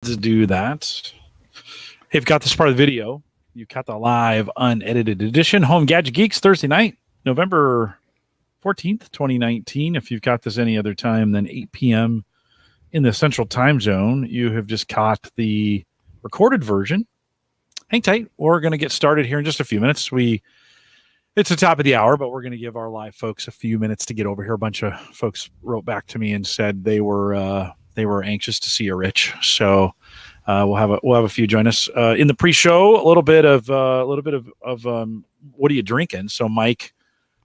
Let's do that. Hey, if you got this part of the video, you got the live unedited edition. Home Gadget Geeks, Thursday night, November 14th, 2019. If you've got this any other time than 8 p.m. in the Central Time Zone, you have just caught the recorded version. Hang tight. We're going to get started here in just a few minutes. It's the top of the hour, but we're going to give our live folks a few minutes to get over here. A bunch of folks wrote back to me and said they were anxious to see you, Rich. So we'll have a few join us in the pre-show. A little bit of what are you drinking? So, Mike,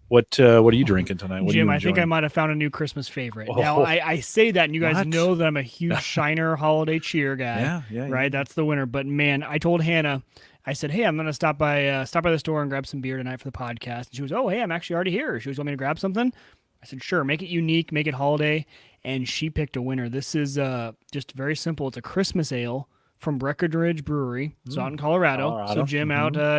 what are you drinking tonight? What Jim, I think I might have found a new Christmas favorite. Oh. Now, I say that, and you guys know that I'm a huge Shiner holiday cheer guy. Yeah. Right, that's the winner. But man, I told Hannah, I said, hey, I'm going to stop by the store and grab some beer tonight for the podcast. And she was, oh, hey, I'm actually already here. She was want me to grab something. I said, sure, make it unique, make it holiday. And she picked a winner. This is just very simple. It's a Christmas ale from Breckenridge Brewery. It's out in Colorado. So, Jim,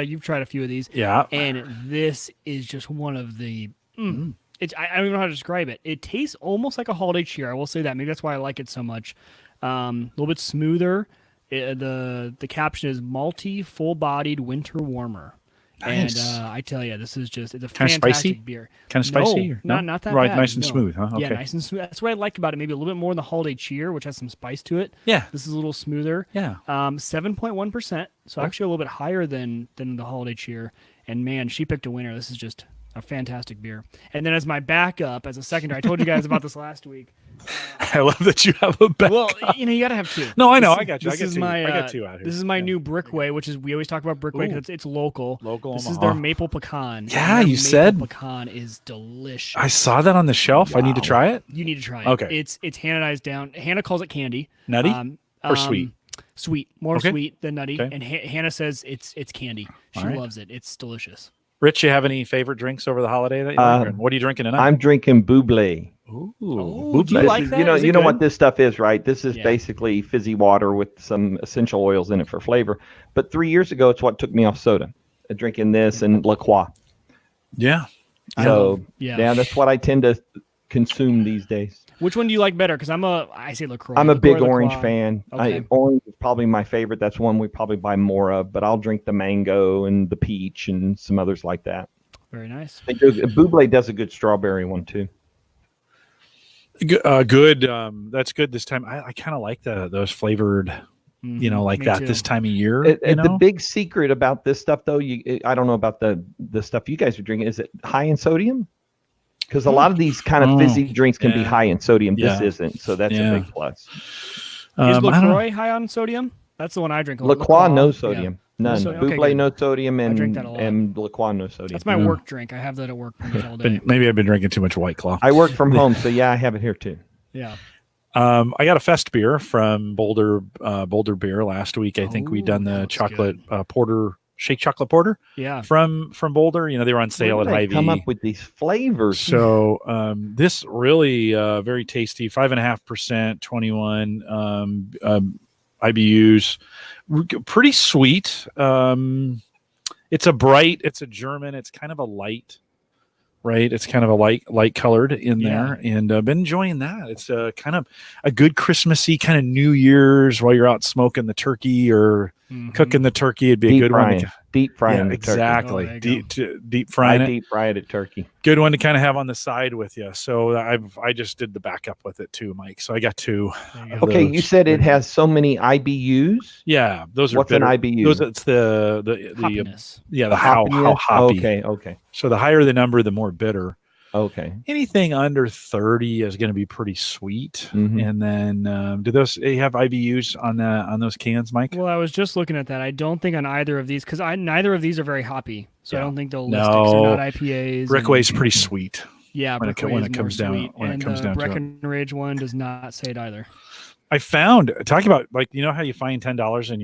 you've tried a few of these. Yeah. And this is just one of the... I don't even know how to describe it. It tastes almost like a holiday cheer. I will say that. Maybe that's why I like it so much. A little bit smoother. The caption is malty, full-bodied winter warmer. Nice. And I tell you, this is it's a kind fantastic of spicy beer. Kind of spicy? No, not that right, bad. nice and smooth, huh? Okay. Yeah, nice and smooth. That's what I like about it. Maybe a little bit more than the holiday cheer, which has some spice to it. Yeah. This is a little smoother. Yeah. 7.1%. So actually a little bit higher than the holiday cheer. And man, she picked a winner. This is just a fantastic beer. And then as my backup, as a secondary, I told you guys about this last week. I love that you have a backup. Well, you got to have two. No, I know. I got you. I got two out here. This is my new Brickway, which is, we always talk about Brickway because it's local. This is their maple pecan. Yeah, you said. Maple pecan is delicious. I saw that on the shelf. Wow. I need to try it. You need to try it. Okay. It's Hannahized down. Hannah calls it candy. Nutty or sweet? Sweet. More sweet than nutty. Okay. And Hannah says it's candy. She loves it. It's delicious. Rich, you have any favorite drinks over the holiday that you like? What are you drinking tonight? I'm drinking Buble. Ooh, do you like that? You know what this stuff is, right? This is basically fizzy water with some essential oils in it for flavor. But 3 years ago, it's what took me off soda. Drinking this and La Croix. Yeah. So that's what I tend to consume these days. Which one do you like better? Because I say LaCroix. I'm a big orange fan. Okay. Orange is probably my favorite. That's one we probably buy more of. But I'll drink the mango and the peach and some others like that. Very nice. Buble does a good strawberry one too. Good. That's good this time. I kind of like those flavored, like that too. This time of year. The big secret about this stuff, though, I don't know about the stuff you guys are drinking. Is it high in sodium? Because a lot of these kind of fizzy drinks can be high in sodium. This isn't, so that's a big plus. Is LaCroix high on sodium? That's the one I drink. LaCroix, no sodium. None. Okay, Buble, no sodium, I drink that a lot. and LaCroix, no sodium. That's my work drink. I have that at work all day. Maybe I've been drinking too much White Claw. I work from home, so I have it here too. Yeah. I got a fest beer from Boulder Beer last week. I think we done the chocolate porter. Shake chocolate porter, from Boulder. They were on sale at Hy-Vee. Come up with these flavors. So this really very tasty, 5.5%, 21 IBUs, pretty sweet. It's a German. It's kind of a light, right? It's kind of a light colored in there, and I've been enjoying that. It's kind of a good Christmassy kind of New Year's while you're out smoking the turkey or cooking the turkey. It'd be a good one. Deep frying the exactly. turkey. Deep frying it. Deep fry it turkey. Good one to kind of have on the side with you. So I just did the backup with it too, Mike. So I got two. Okay, you said it has so many IBUs. Yeah, those are. What's an IBU? It's the hoppiness. The how hoppy. Okay. So the higher the number, the more bitter. Okay. Anything under 30 is going to be pretty sweet. Mm-hmm. And then do they have IBUs on those cans, Mike? Well, I was just looking at that. I don't think on either of these, because neither of these are very hoppy. So I don't think they'll list it. They're not IPAs. Brickway's pretty sweet. Yeah, when it comes down. And the Breckenridge one does not say it either. I found, talking about, how you find $10 in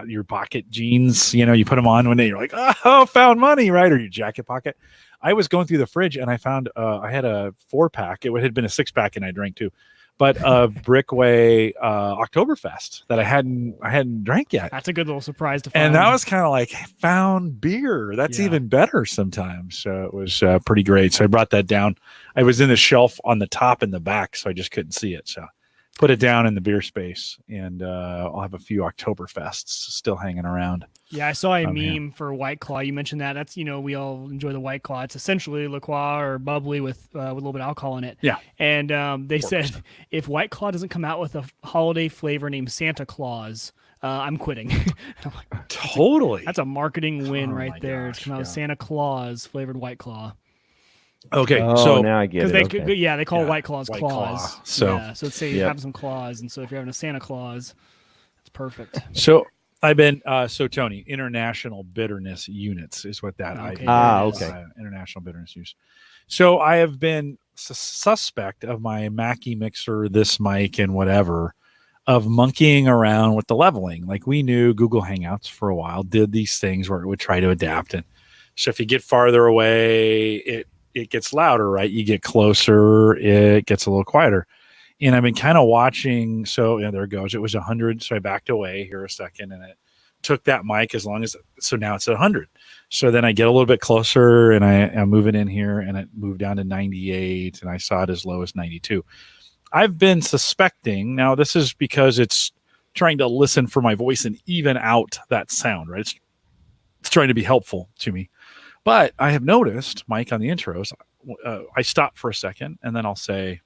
your pocket jeans, you put them on one day, you're like, oh, found money, right? Or your jacket pocket. I was going through the fridge and I found I had a 4-pack. It had been a 6-pack and I drank 2, but Brickway Oktoberfest that I hadn't drank yet. That's a good little surprise to find. And that was kind of like found beer. That's even better sometimes. So it was pretty great. So I brought that down. I was in the shelf on the top and the back, so I just couldn't see it. So put it down in the beer space, and I'll have a few Oktoberfests still hanging around. Yeah, I saw a meme for White Claw. You mentioned that. That's, we all enjoy the White Claw. It's essentially La Croix or bubbly with a little bit of alcohol in it. Yeah. And they said if White Claw doesn't come out with a holiday flavor named Santa Claus, I'm quitting. I'm like, Totally. That's a marketing win right there. Gosh, It's come out with Santa Claus flavored White Claw. Okay, so now I get it. They call White Claws White claws. Claw. So it's say you have some claws, and so if you're having a Santa Claus, it's perfect. So I've been Tony, international bitterness units is what that Okay. Okay. International bitterness use. So I have been suspect of my Mackie mixer, this mic, and whatever, of monkeying around with the leveling. Like, we knew Google Hangouts for a while did these things where it would try to adapt, and so if you get farther away, it gets louder, right? You get closer, it gets a little quieter. And I've been kind of watching. So there it goes. It was 100. So I backed away here a second, and it took that mic so now it's at 100. So then I get a little bit closer, and I'm moving in here, and it moved down to 98, and I saw it as low as 92. I've been suspecting, now this is because it's trying to listen for my voice and even out that sound, right? It's trying to be helpful to me. But I have noticed, Mike, on the intros, I stop for a second, and then I'll say,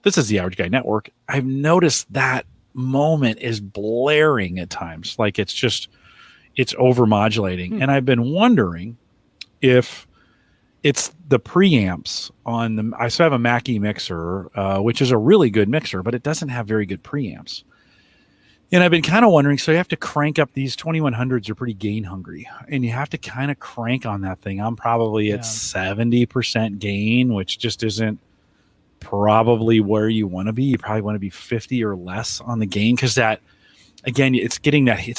this is the Average Guy Network. I've noticed that moment is blaring at times. Like, it's over modulating. And I've been wondering if it's the preamps on I still have a Mackie mixer, which is a really good mixer, but it doesn't have very good preamps. And I've been kind of wondering, so you have to crank up, these 2100s are pretty gain hungry, and you have to kind of crank on that thing. I'm probably at 70% gain, which just isn't probably where you want to be. You probably want to be 50 or less on the gain, because that, again, it's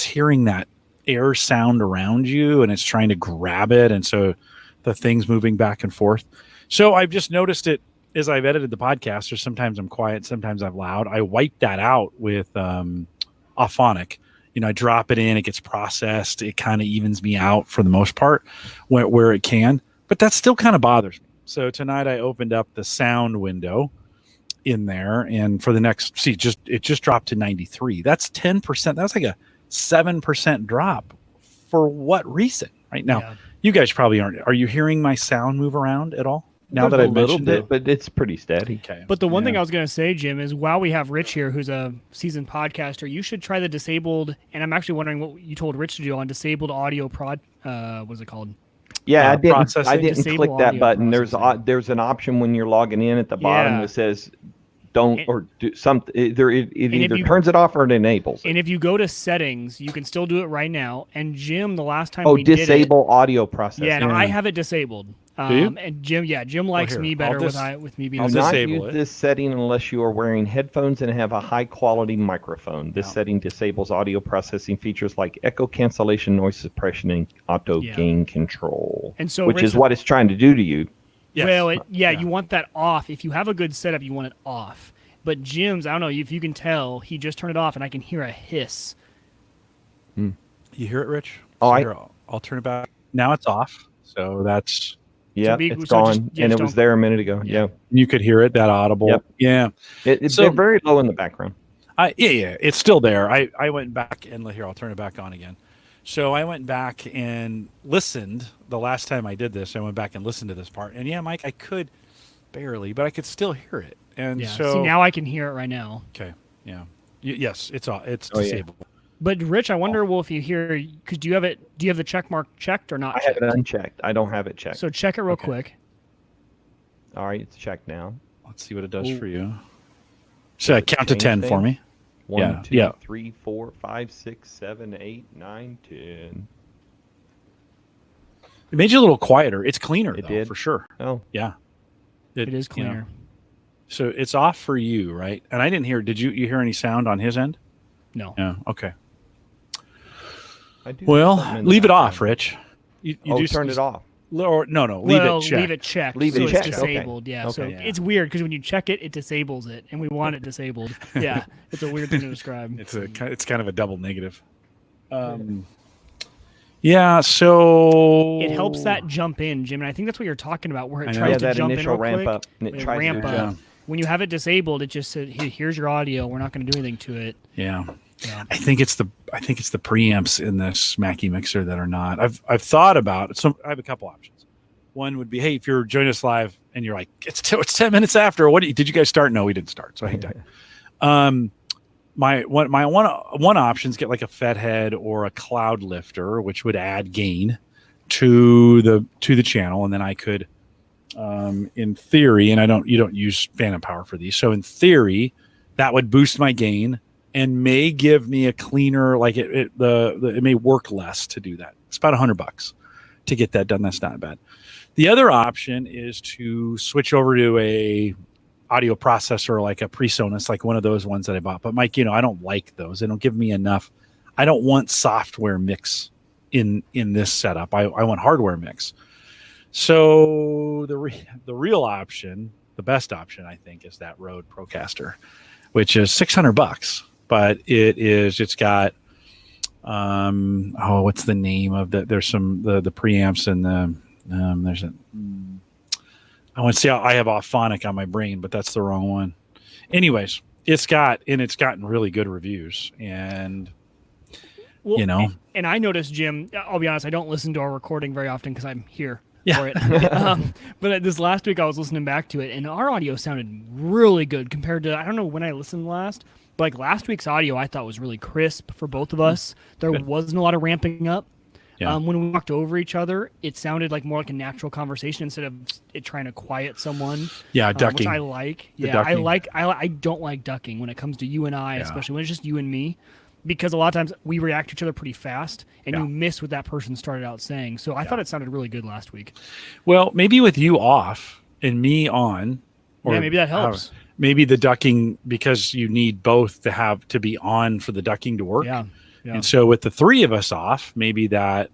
hearing that air sound around you, and it's trying to grab it, and so the thing's moving back and forth. So I've just noticed it as I've edited the podcast, or sometimes I'm quiet, sometimes I'm loud. I wipe that out with Auphonic. I drop it in, it gets processed, it kind of evens me out for the most part where it can, but that still kind of bothers me. So tonight I opened up the sound window in there, and for the next, it just dropped to 93. That's 10%. That's like a 7% drop. For what reason? Right now, you guys probably aren't. Are you hearing my sound move around at all? Now that I've mentioned it, but it's pretty steady. Okay. But the one thing I was going to say, Jim, is while we have Rich here, who's a seasoned podcaster, you should try the disabled. And I'm actually wondering what you told Rich to do on disabled audio what's it called? Yeah, I didn't Disable click that audio button. processing. There's an option when you're logging in at the bottom that says don't or do something. It either turns it off or it enables it. And if you go to settings, you can still do it right now. And Jim, the last time disable audio processing. Yeah, no, I have it disabled. Do you? And Jim likes me better with me being I'll disabled. not use this setting unless you are wearing headphones and have a high quality microphone. This setting disables audio processing features like echo cancellation, noise suppression, and auto gain control. And so, which is what it's trying to do to you. Yes. Well, you want that off. If you have a good setup, you want it off. But Jim's, I don't know if you can tell, he just turned it off, and I can hear a hiss. You hear it, Rich? Oh, I'll turn it back. Now it's off. So that's... Yeah, it's gone, and it was there a minute ago. Yeah. You could hear it, that audible. Yep. Yeah. It's very low in the background. It's still there. I went back and here, I'll turn it back on again. So I went back and listened. The last time I did this, I went back and listened to this part. And Mike, I could barely, but I could still hear it. And so see, now I can hear it right now. Okay. Yeah. Yes, it's disabled. Yeah. But Rich, I wonder, if you hear, because do you have the check mark checked or not? I have it unchecked. I don't have it checked. So check it real quick. All right, it's checked now. Let's see what it does for you. So count to 10 for me. 1, 2, 3, 4, 5, 6, 7, 8, 9, 10. It made you a little quieter. It's cleaner, did for sure. Oh, yeah, it is cleaner. So it's off for you, right? And I didn't hear. Did you hear any sound on his end? No. Yeah. Okay. I do. Well, leave it off, Rich. You turn it off. No. Leave it checked. Leave it checked. Leave it checked. It's disabled. Okay. Yeah. Okay. So it's weird because when you check it, it disables it, and we want it disabled. Yeah. It's a weird thing to describe. It's kind of a double negative. Yeah. So it helps that jump in, Jim, and I think that's what you're talking about, where it tries to that jump initial in real ramp quick. up, and it tries to jump. when you have it disabled, it just says, here's your audio. We're not going to do anything to it. Yeah. I think it's the preamps in this Mackie mixer that are not. I've thought about it. So I have a couple options. One would be, hey, if you're joining us live and you're like, it's 10 minutes after. Did you guys start? No, we didn't start. So I hate that. My one option is get like a Fed head or a cloud lifter, which would add gain to the channel, and then I could, in theory, and you don't use phantom power for these, so in theory, that would boost my gain and may give me a cleaner, like it may work less to do that. It's about $100 to get that done. That's not bad. The other option is to switch over to a audio processor like a PreSonus, like one of those ones that I bought. But Mike, I don't like those. They don't give me enough. I don't want software mix in this setup. I want hardware mix. So the real option, the best option, I think, is that Rode Procaster, which is $600. But it's got what's the name of there's some the preamps and there's I want to see how I have Auphonic on my brain, but that's the wrong one. Anyways, it's gotten really good reviews, and and I noticed, Jim, I'll be honest, I don't listen to our recording very often because I'm here for it. But this last week I was listening back to it, and our audio sounded really good compared to, I don't know when I listened last, but like last week's audio I thought was really crisp for both of us. There wasn't a lot of ramping up. Yeah. When we walked over each other, it sounded like more like a natural conversation instead of it trying to quiet someone. Yeah, ducking. Which I like. Yeah, I don't like ducking when it comes to you and I, especially when it's just you and me, because a lot of times we react to each other pretty fast, and you miss what that person started out saying. So I thought it sounded really good last week. Well, maybe with you off and me on, or maybe that helps. Maybe the ducking, because you need both to be on for the ducking to work. Yeah. And so with the three of us off, maybe that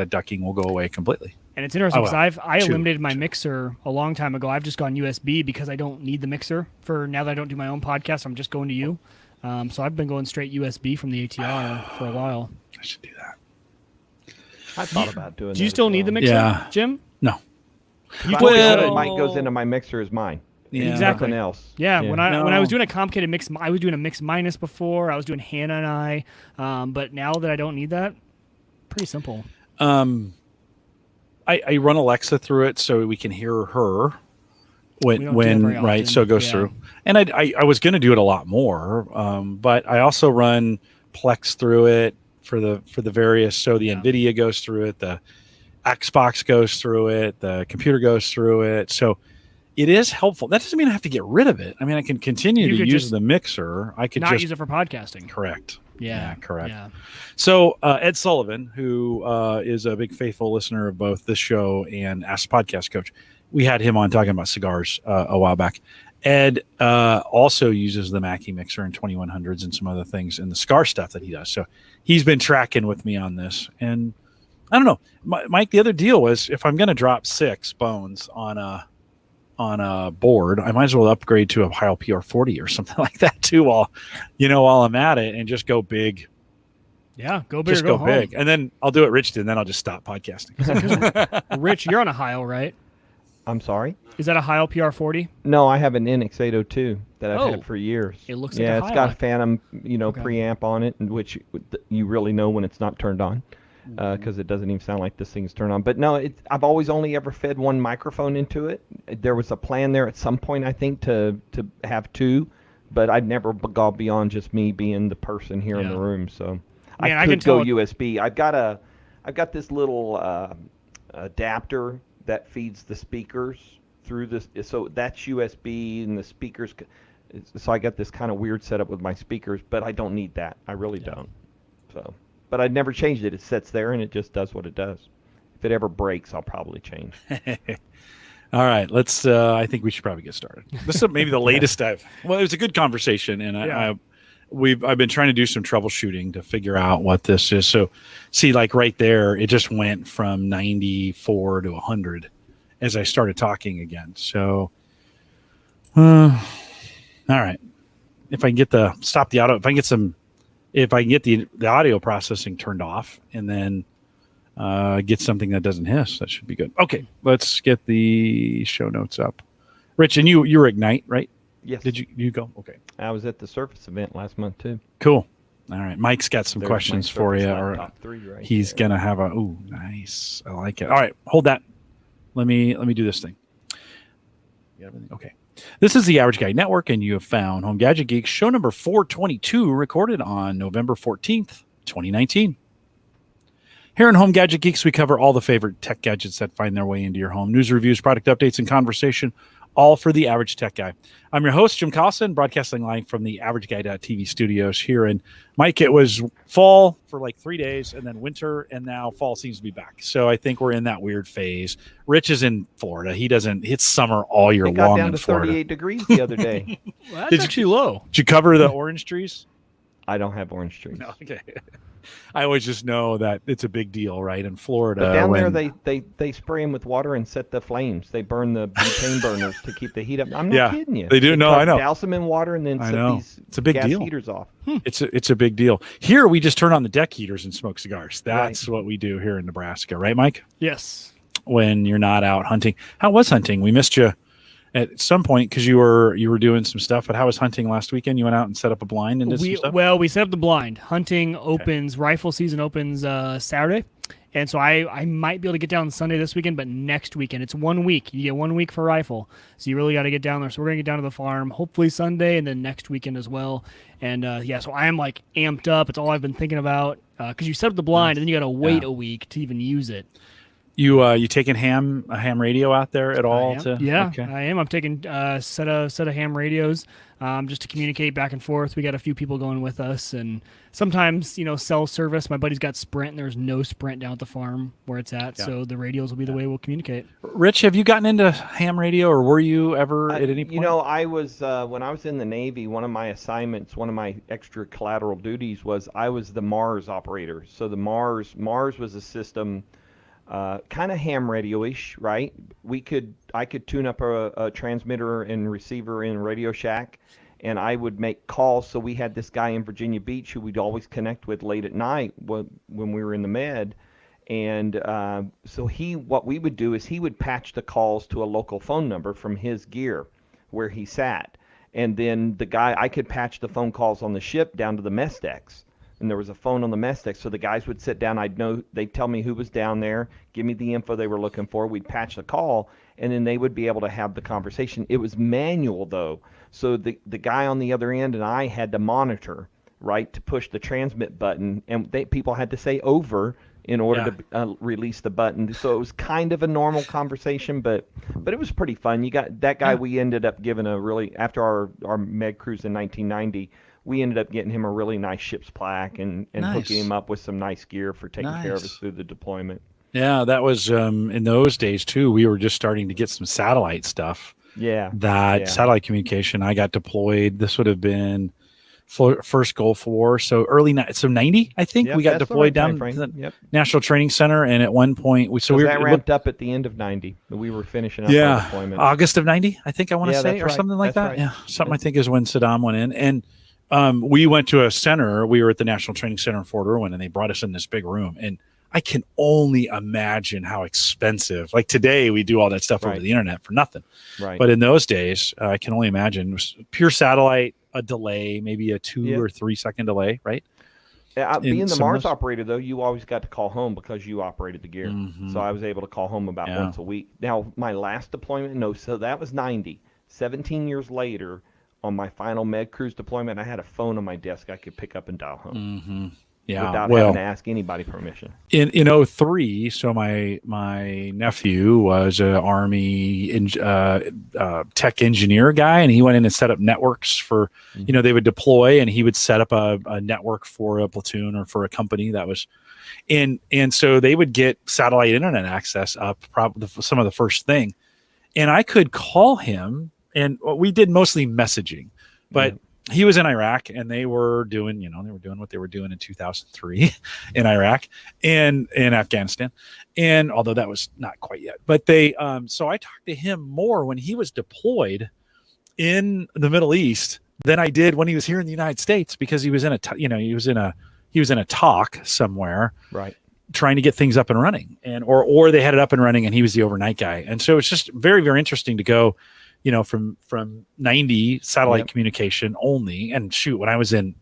ducking will go away completely. And it's interesting because I eliminated my mixer a long time ago. I've just gone USB because I don't need the mixer for now that I don't do my own podcast. I'm just going to you. So I've been going straight USB from the ATR for a while. I should do that. I thought about doing that. Do you still need the mixer, Jim? No. Mike goes into my mixer is mine. Yeah, exactly. Nothing else. Yeah, when I was doing a complicated mix, I was doing a mix minus before. I was doing Hannah and I, but now that I don't need that, pretty simple. I run Alexa through it so we can hear her when right, so it goes through. And I was going to do it a lot more, but I also run Plex through it for the various. So the NVIDIA goes through it, the Xbox goes through it, the computer goes through it. So it is helpful. That doesn't mean I have to get rid of it. I mean, I can continue to use the mixer. I could not use it for podcasting. Correct. Yeah, correct. Yeah. So Ed Sullivan, who is a big faithful listener of both this show and Ask the Podcast Coach, we had him on talking about cigars a while back. Ed also uses the Mackie mixer and 2100s and some other things in the cigar stuff that he does. So he's been tracking with me on this. And I don't know, Mike, the other deal was if I'm going to drop 6 bones on a board, I might as well upgrade to a Heil PR40 or something like that too while I'm at it, and just go big. Yeah, go big. Just go big. And then I'll do it Rich did, and then I'll just stop podcasting. Rich, you're on a Heil, right? I'm sorry? Is that a Heil PR40? No, I have an NX802 that I've had for years. It looks like a Heil. It's got a Phantom, preamp on it, which you really know when it's not turned on. Because it doesn't even sound like this thing's turned on. But no, I've always only ever fed one microphone into it. There was a plan there at some point, I think, to have 2, but I'd never gone beyond just me being the person here in the room. So I could go USB. I've got this little adapter that feeds the speakers through this. So that's USB, and the speakers. So I got this kind of weird setup with my speakers, but I don't need that. I really don't. So. But I'd never changed it. It sits there, and it just does what it does. If it ever breaks, I'll probably change. All right, let's. I think we should probably get started. This is maybe the latest it was a good conversation, and I've been trying to do some troubleshooting to figure out what this is. So, see, like right there, it just went from 94 to 100 as I started talking again. So, all right, if I can get stop the auto, if I can get the audio processing turned off and then get something that doesn't hiss, that should be good. Okay, let's get the show notes up. Rich, and you were Ignite, right? Yes. Did you go? Okay. I was at the Surface event last month too. Cool. All right. Mike's got some There's questions my for Surface you. laptop 3 right He's there. gonna have nice. I like it. All right, hold that. Let me do this thing. You got everything? Okay. This is the Average Guy Network, and you have found Home Gadget Geeks show number 422, recorded on November 14th, 2019. Here in Home Gadget Geeks, we cover all the favorite tech gadgets that find their way into your home. News, reviews, product updates, and conversation, all for the average tech guy. I'm your host, Jim Collison, broadcasting live from the AverageGuy.tv studios here. And Mike, it was fall for like 3 days, and then winter, and now fall seems to be back. So I think we're in that weird phase. Rich is in Florida. It's summer all year long in Florida. It got down to 38 degrees the other day. Well, that's actually low. Did you cover the orange trees? I don't have orange trees. No, okay. I always just know that it's a big deal, right? In Florida. But down there, they spray them with water and set the flames. They burn the butane burners to keep the heat up. I'm not kidding you. They do. No, I know. Douse them in water and then set these it's a big gas deal. heaters off. It's a big deal. Here, we just turn on the deck heaters and smoke cigars. That's what we do here in Nebraska. Right, Mike? Yes. When you're not out hunting. How was hunting? We missed you at some point because you were doing some stuff, but how was hunting last weekend? You went out and set up a blind and did some stuff? Well, we set up the blind. Hunting opens, rifle season opens Saturday. And so I might be able to get down Sunday this weekend, but next weekend. It's 1 week. You get 1 week for rifle. So you really got to get down there. So we're going to get down to the farm, hopefully Sunday, and then next weekend as well. And so I am like amped up. It's all I've been thinking about because you set up the blind and then you got to wait a week to even use it. You taking a ham radio out there at all? I am. I'm taking a set of ham radios just to communicate back and forth. We got a few people going with us, and sometimes cell service. My buddy's got Sprint, and there's no Sprint down at the farm where it's at, so the radios will be the way we'll communicate. Rich, have you gotten into ham radio, or were you ever at any point? I was when I was in the Navy. One of my assignments, one of my extra collateral duties was I was the Mars operator. So the Mars was a system. Kind of ham radio-ish, right? I could tune up a transmitter and receiver in Radio Shack, and I would make calls. So we had this guy in Virginia Beach who we'd always connect with late at night when we were in the Med, and so what we would do is he would patch the calls to a local phone number from his gear where he sat, and then I could patch the phone calls on the ship down to the mess decks. And there was a phone on the mess deck, so the guys would sit down. They'd tell me who was down there, give me the info they were looking for. We'd patch the call, and then they would be able to have the conversation. It was manual, though, so the guy on the other end and I had to monitor, right, to push the transmit button, and people had to say over in order to release the button. So it was kind of a normal conversation, but it was pretty fun. You got that guy. We ended up giving after our med cruise in 1990. We ended up getting him a really nice ship's plaque and hooking him up with some nice gear for taking care of us through the deployment. Yeah, that was in those days too. We were just starting to get some satellite stuff. Satellite communication. I got deployed. This would have been first Gulf War, so 90. I think we got deployed down to the National Training Center, and at one point we ramped up at the end of 90. We were finishing up our deployment. August of 90. I think I want to say, or something like that. Right. Yeah, something I think is when Saddam went in and. We went to a center. We were at the National Training Center in Fort Irwin, and they brought us in this big room. And I can only imagine how expensive. Like today, we do all that stuff over the internet for nothing. Right. But in those days, I can only imagine it was pure satellite, a delay, maybe a 2 or 3 second delay, right? Being the Mars operator, though, you always got to call home because you operated the gear. Mm-hmm. So I was able to call home about once a week. Now, my last deployment, so that was 90. 17 years later. On my final med cruise deployment, I had a phone on my desk I could pick up and dial home. Mm-hmm. Yeah, without having to ask anybody permission. In 2003, so my nephew was an Army tech engineer guy, and he went in and set up networks for, they would deploy, and he would set up a network for a platoon or for a company that was, and so they would get satellite internet access up, probably some of the first thing, and I could call him. And we did mostly messaging, but he was in Iraq, and they were doing, what they were doing in 2003 in Iraq and in Afghanistan. And although that was not quite yet, but so I talked to him more when he was deployed in the Middle East than I did when he was here in the United States, because he was in a talk somewhere, right, trying to get things up and running, or they had it up and running, and he was the overnight guy. And so it's just very, very interesting to go from 90 satellite Yep. communication only. And shoot, when I was in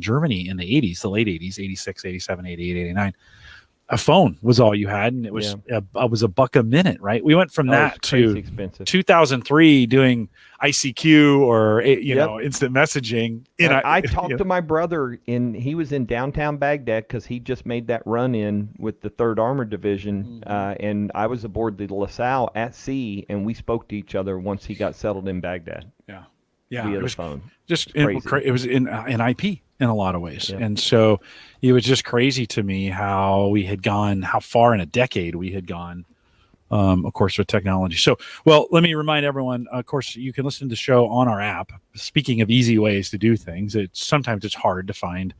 Germany in the 80s, the late 80s, 86, 87, 88, 89, a phone was all you had, and it was it was $1 a minute, right? We went from that it's crazy to expensive. 2003 doing ICQ or Yep. instant messaging. I talked to my brother he was in downtown Baghdad because he just made that run in with the 3rd Armored Division, and I was aboard the LaSalle at sea, and we spoke to each other once he got settled in Baghdad. Yeah, via it the was phone. just Crazy. it was in IP in a lot of ways, Yep. and so it was just crazy to me how far in a decade we had gone. Of course, with technology. So, well, let me remind everyone. Of course, you can listen to the show on our app. Speaking of easy ways to do things, sometimes it's hard to find.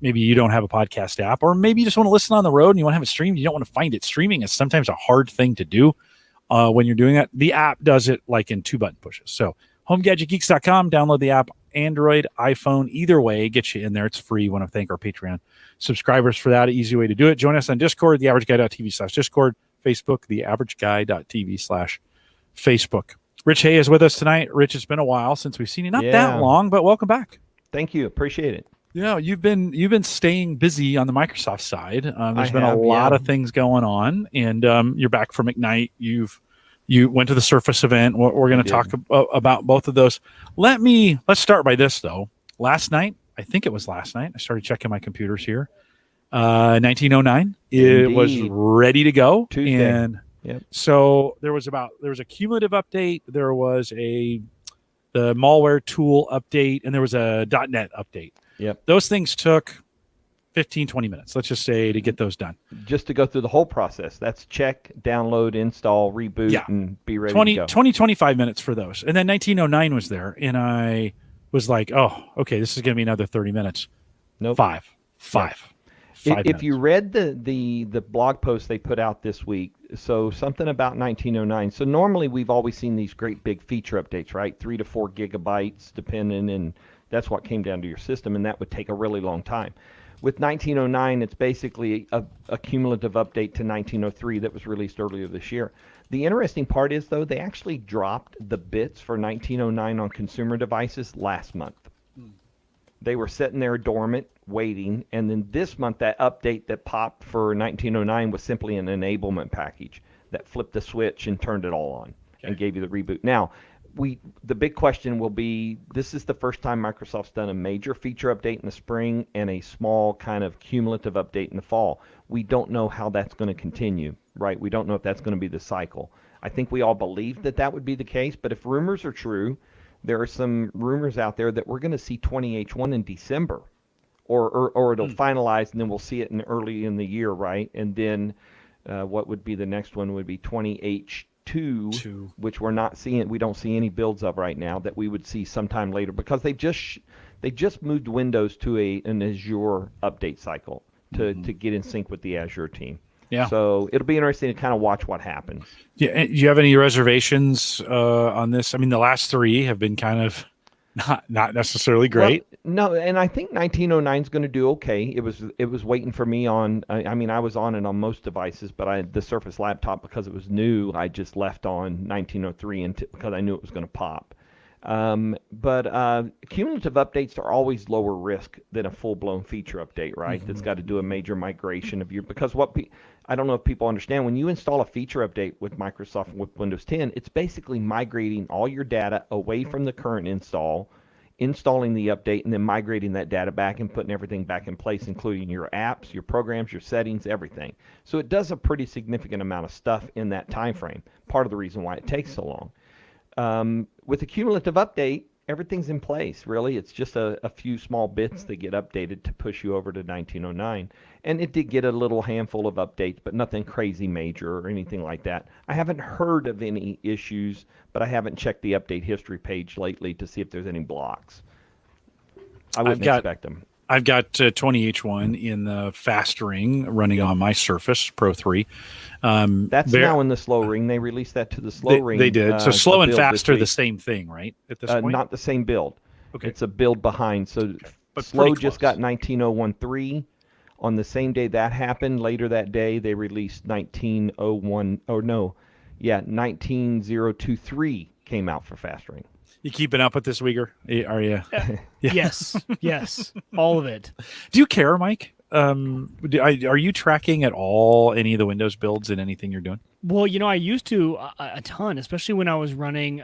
Maybe you don't have a podcast app, or maybe you just want to listen on the road and you want to have it streamed. You don't want to find it. Streaming is sometimes a hard thing to do when you're doing that. The app does it like in 2 button pushes. So, HomeGadgetGeeks.com. Download the app. Android, iPhone, either way, get you in there. It's free. Want to thank our Patreon subscribers for that. Easy way to do it. Join us on Discord, theaverageguy.tv/Discord. Facebook, theaverageguy.tv/Facebook. Rich Hay is with us tonight. Rich, it's been a while since we've seen you. Not that long, but welcome back. Thank you. Appreciate it. Yeah, you've been staying busy on the Microsoft side. There's been a lot of things going on, and you're back from Ignite. You went to the Surface event. We're going to talk about both of those. Let's start by this though. Last night, I started checking my computers here. 1909. It was ready to go. Tuesday. And so there was a cumulative update. There was the malware tool update, and there was a .NET update. Yep. Those things took 15, 20 minutes, let's just say, to get those done. Just to go through the whole process. That's check, download, install, reboot, and be ready to go. 25 minutes for those. And then 1909 was there, and I was like, oh, okay, this is going to be another 30 minutes. Nope. Five. If you read the blog post they put out this week, so something about 1909. So normally we've always seen these great big feature updates, right? 3 to 4 gigabytes, depending, and that's what came down to your system, and that would take a really long time. With 1909, it's basically a cumulative update to 1903 that was released earlier this year. The interesting part is, though, they actually dropped the bits for 1909 on consumer devices last month. They were sitting there dormant, waiting, and then this month that update that popped for 1909 was simply an enablement package that flipped the switch and turned it all on and gave you the reboot. Now, the big question will be, this is the first time Microsoft's done a major feature update in the spring and a small kind of cumulative update in the fall. We don't know how that's going to continue, right? We don't know if that's going to be the cycle. I think we all believe that would be the case, but if rumors are true, there are some rumors out there that we're going to see 20H1 in December, or it'll finalize, and then we'll see it early in the year, right? And then what would be the next one would be 20H2, which we're not seeing. We don't see any builds of right now that we would see sometime later, because they just moved Windows to an Azure update cycle to get in sync with the Azure team. Yeah. So it'll be interesting to kind of watch what happens. Yeah. Do you have any reservations on this? I mean, the last 3 have been kind of not necessarily great. Well, no, and I think 1909 is going to do okay. It was waiting for me on. I mean, I was on it on most devices, but the Surface laptop, because it was new, I just left on 1903 because I knew it was going to pop. But cumulative updates are always lower risk than a full-blown feature update, right? That's got to do a major migration of because I don't know if people understand, when you install a feature update with Microsoft with Windows 10, it's basically migrating all your data away from the current install, installing the update, and then migrating that data back and putting everything back in place, including your apps, your programs, your settings, everything. So it does a pretty significant amount of stuff in that time frame. Part of the reason why it takes so long. With a cumulative update, everything's in place, really. It's just a few small bits that get updated to push you over to 1909. And it did get a little handful of updates, but nothing crazy major or anything like that. I haven't heard of any issues, but I haven't checked the update history page lately to see if there's any blocks. I wouldn't expect them. I've got 20H1 in the fast ring running on my Surface Pro 3. That's now in the slow ring. They released that to the slow ring. They did. So slow and fast are the same thing, right? At this point? Not the same build. Okay. It's a build behind. So but slow just got 19013. On the same day that happened, later that day, they released 19023. came out for fast ring. You keeping up with this, Uyghur? Are you? Yeah. Yes, all of it. Do you care, Mike? Are you tracking at all any of the Windows builds in anything you're doing? Well, I used to a ton, especially when I was running,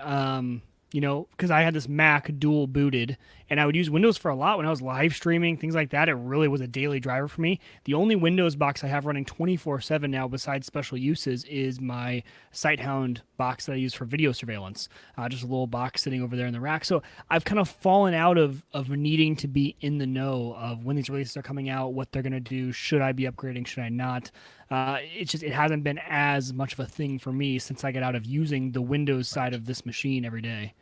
because I had this Mac dual booted, and I would use Windows for a lot when I was live streaming, things like that. It really was a daily driver for me. The only Windows box I have running 24/7 now, besides special uses, is my Sighthound box that I use for video surveillance. Just a little box sitting over there in the rack. So I've kind of fallen out of needing to be in the know of when these releases are coming out, what they're going to do, should I be upgrading, should I not. It hasn't been as much of a thing for me since I got out of using the Windows side of this machine every day.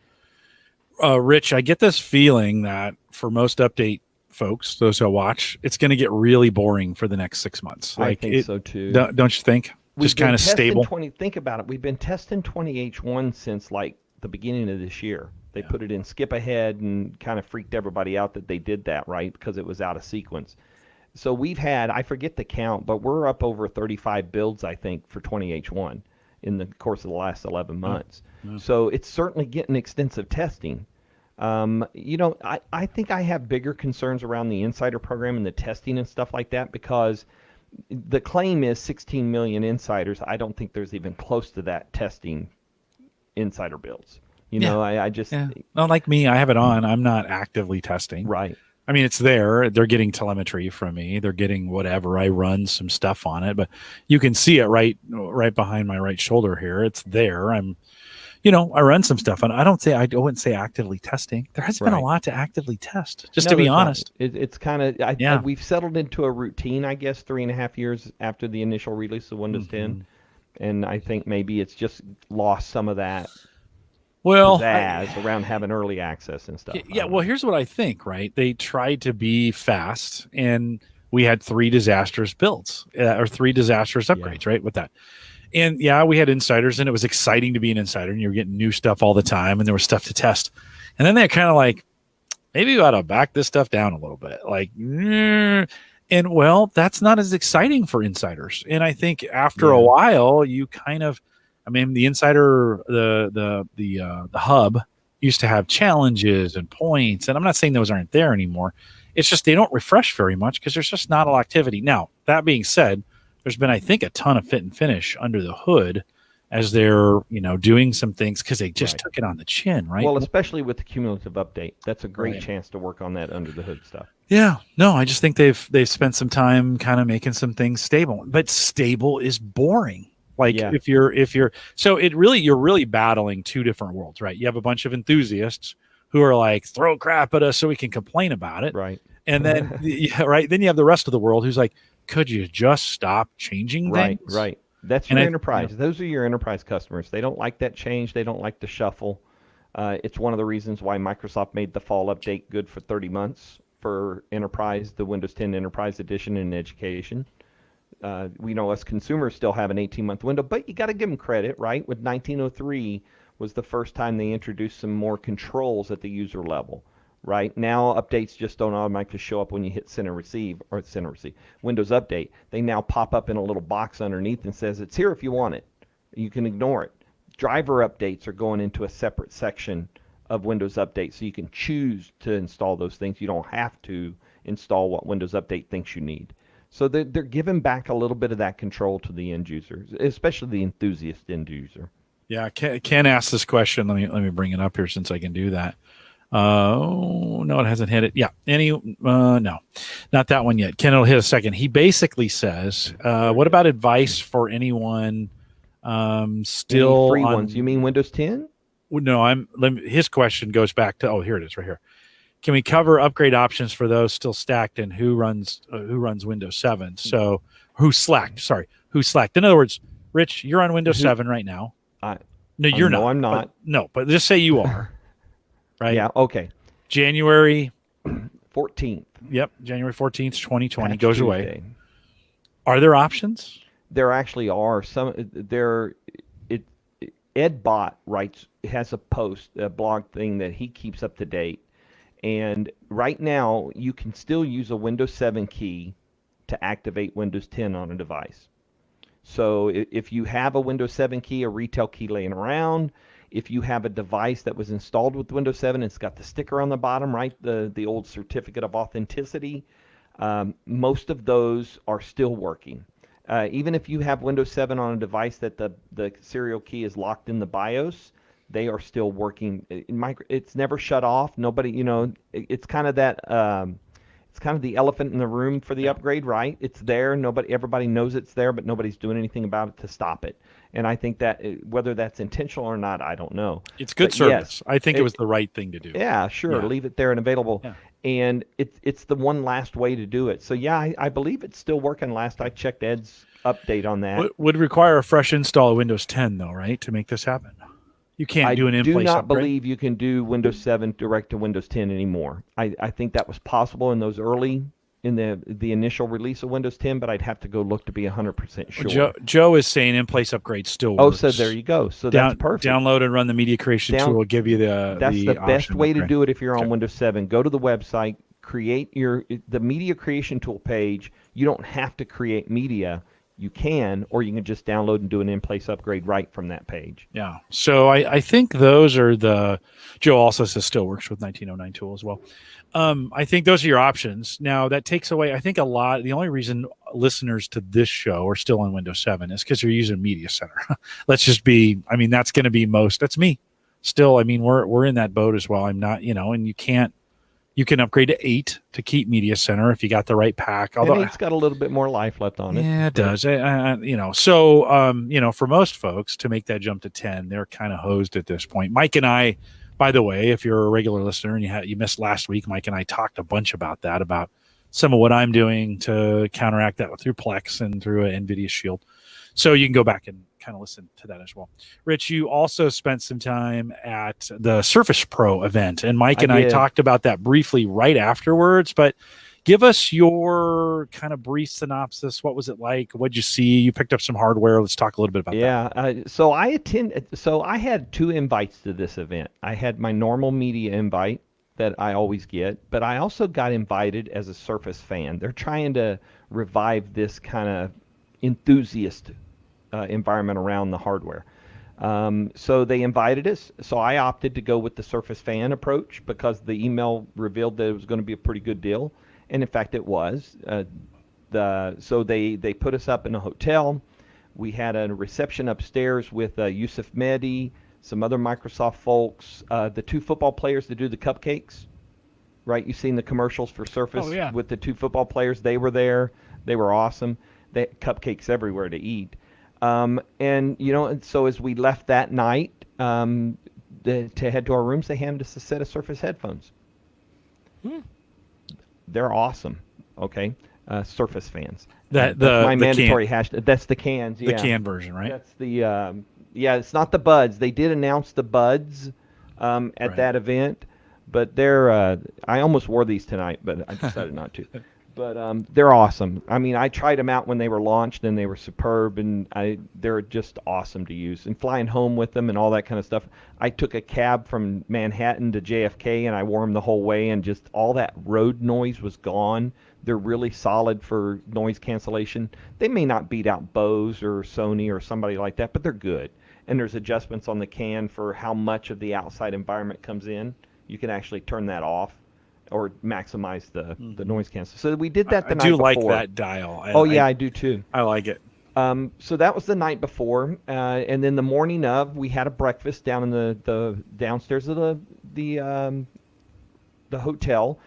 Rich, I get this feeling that for most update folks, those who watch, it's going to get really boring for the next 6 months. I think so too. Don't you think? Just kind of stable. Think about it. We've been testing 20H1 since like the beginning of this year. They put it in skip ahead and kind of freaked everybody out that they did that, right? Because it was out of sequence. So we've had, I forget the count, but we're up over 35 builds, I think, for 20H1 in the course of the last 11 months. So it's certainly getting extensive testing. I think I have bigger concerns around the insider program and the testing and stuff like that, because the claim is 16 million insiders. I don't think there's even close to that testing insider builds. I just... Well, like me, I have it on. I'm not actively testing. Right. I mean, it's there. They're getting telemetry from me. They're getting whatever. I run some stuff on it, but you can see it right behind my right shoulder here. It's there. I run some stuff on. I wouldn't say actively testing. There hasn't been a lot to actively test, to be honest. It's kind of, we've settled into a routine, I guess, 3.5 years after the initial release of Windows 10. And I think maybe it's just lost some of that pizzazz around having early access and stuff. Yeah, well, here's what I think, right? They tried to be fast, and we had 3 disastrous builds, or 3 disastrous upgrades, right, with that. And we had insiders, and it was exciting to be an insider, and you were getting new stuff all the time, and there was stuff to test. And then they're kind of like, maybe we ought to back this stuff down a little bit. Like, and well, that's not as exciting for insiders. And I think after a while, you kind of, the insider, the hub used to have challenges and points, and I'm not saying those aren't there anymore. It's just they don't refresh very much because there's just not a lot of activity. Now, that being said, there's been, I think, a ton of fit and finish under the hood as they're, doing some things because they just took it on the chin, right? Well, especially with the cumulative update, that's a great chance to work on that under the hood stuff. Yeah, no, I just think they've spent some time kind of making some things stable, but stable is boring. Like if you're so you're really battling 2 different worlds, right? You have a bunch of enthusiasts who are like, throw crap at us so we can complain about it, right? And then then you have the rest of the world who's like, could you just stop changing things? Right. That's your enterprise. Those are your enterprise customers. They don't like that change. They don't like the shuffle. It's one of the reasons why Microsoft made the fall update good for 30 months for enterprise, the Windows 10 Enterprise Edition in education. We know us consumers still have an 18-month window, but you got to give them credit, right? With 1903 was the first time they introduced some more controls at the user level. Right now, updates just don't automatically show up when you hit send and receive, Windows Update. They now pop up in a little box underneath and says it's here if you want it. You can ignore it. Driver updates are going into a separate section of Windows Update, so you can choose to install those things. You don't have to install what Windows Update thinks you need. So they're giving back a little bit of that control to the end users, especially the enthusiast end user. Yeah, Ken asked this question. Let me bring it up here since I can do that. No, it hasn't hit it. Yeah. No, not that one yet. Ken will hit a second. He basically says, what about advice for anyone still free ones? You mean Windows 10? No, his question goes back to, here it is right here. Can we cover upgrade options for those still stacked and who runs Windows 7? So who's slacked? In other words, Rich, you're on Windows 7 right now. No, you're not. No, I'm not. But just say you are. Right. Yeah. Okay. January 14th. Yep. January 14th, 2020 Patch goes Tuesday. away. Are there options? There actually are some. EdBot has a blog thing that he keeps up to date, and right now you can still use a Windows 7 key to activate Windows 10 on a device. So if you have a Windows 7 key, a retail key laying around, If you have a device that was installed with Windows 7, it's got the sticker on the bottom, right? The old certificate of authenticity. Most of those are still working. Even if you have Windows 7 on a device that the serial key is locked in the BIOS, they are still working. It's never shut off. Nobody, it's kind of that. It's kind of the elephant in the room for the upgrade, right? It's there. Everybody knows it's there, but nobody's doing anything about it to stop it. And I think that whether that's intentional or not, I don't know. It's good service. Yes, I think it was the right thing to do. Yeah, sure. Yeah. Leave it there and available. Yeah. And it's the one last way to do it. So yeah, I believe it's still working. Last I checked Ed's update on that. Would require a fresh install of Windows 10 though, right, to make this happen? You can't do an in-place upgrade? I do not believe you can do Windows 7 direct to Windows 10 anymore. I think that was possible in those early, in the initial release of Windows 10, but I'd have to go look to be 100% sure. Joe is saying in-place upgrade still works. Oh, so there you go. So that's perfect. Download and run the media creation tool will give you That's the best way to do it if you're on Windows 7. Go to the website, create the media creation tool page. You don't have to create media. You can, or you can just download and do an in-place upgrade right from that page. Yeah. So I think those are Joe also says still works with 1909 tool as well. I think those are your options. Now that takes away, I think the only reason listeners to this show are still on Windows 7 is because they're using Media Center. That's going to be that's me still. We're in that boat as well. I'm not, and you can upgrade to 8 to keep Media Center if you got the right pack. Although 8's got a little bit more life left on it. Yeah, it does. So for most folks to make that jump to 10, they're kind of hosed at this point. Mike and I, by the way, if you're a regular listener and you missed last week, Mike and I talked a bunch about that, about some of what I'm doing to counteract that through Plex and through an NVIDIA Shield. So you can go back and kind of listen to that as well. Rich, you also spent some time at the Surface Pro event, and Mike and I talked about that briefly right afterwards, but give us your kind of brief synopsis. What was it like? What'd you see? You picked up some hardware. Let's talk a little bit about that. So I had 2 invites to this event. I had my normal media invite that I always get, but I also got invited as a Surface fan. They're trying to revive this kind of enthusiast environment around the hardware. So they invited us. So I opted to go with the Surface fan approach because the email revealed that it was going to be a pretty good deal. And in fact, it was. So they put us up in a hotel. We had a reception upstairs with Yusuf Mehdi, some other Microsoft folks, the 2 football players that do the cupcakes, right? You've seen the commercials for Surface with the 2 football players. They were there. They were awesome. They had cupcakes everywhere to eat. And so as we left that night to head to our rooms, they handed us a set of Surface headphones. They're awesome. Okay, Surface fans. That's my mandatory hashtag. That's the cans. The can version, right? That's the it's not the buds. They did announce the buds at that event, but they're. I almost wore these tonight, but I decided not to. But they're awesome. I tried them out when they were launched, and they were superb, and they're just awesome to use. And flying home with them and all that kind of stuff. I took a cab from Manhattan to JFK, and I wore them the whole way, and just all that road noise was gone. They're really solid for noise cancellation. They may not beat out Bose or Sony or somebody like that, but they're good. And there's adjustments on the can for how much of the outside environment comes in. You can actually turn that off or maximize the noise cancel. So we did that the night before. I do like that dial. I do too. I like it. So that was the night before, and then the morning of, we had a breakfast down in the downstairs of the hotel,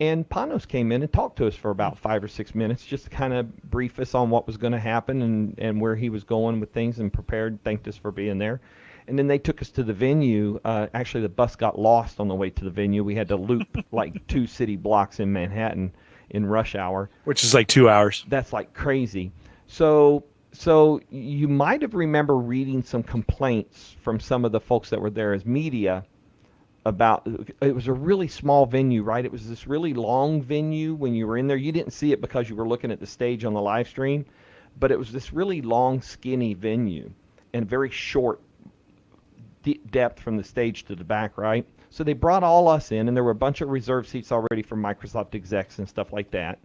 and Panos came in and talked to us for about 5 or 6 minutes, just to kind of brief us on what was going to happen and where he was going with things, and thanked us for being there. And then they took us to the venue. Actually, the bus got lost on the way to the venue. We had to loop like 2 city blocks in Manhattan in rush hour. Which is like 2 hours. That's like crazy. So you might have remember reading some complaints from some of the folks that were there as media about, it was a really small venue, right? It was this really long venue when you were in there. You didn't see it because you were looking at the stage on the live stream, but it was this really long, skinny venue and very short depth from the stage to the back, right? So they brought all us in, and there were a bunch of reserved seats already for Microsoft execs and stuff like that.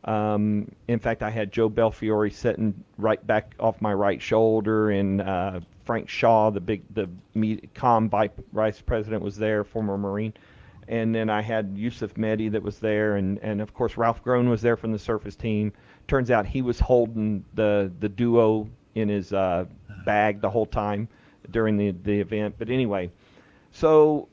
In fact, I had Joe Belfiore sitting right back off my right shoulder, and Frank Shaw, the vice president, was there, former Marine. And then I had Yusuf Mehdi that was there, and of course Ralph Groen was there from the Surface team. Turns out he was holding the Duo in his bag the whole time during the event. But anyway, so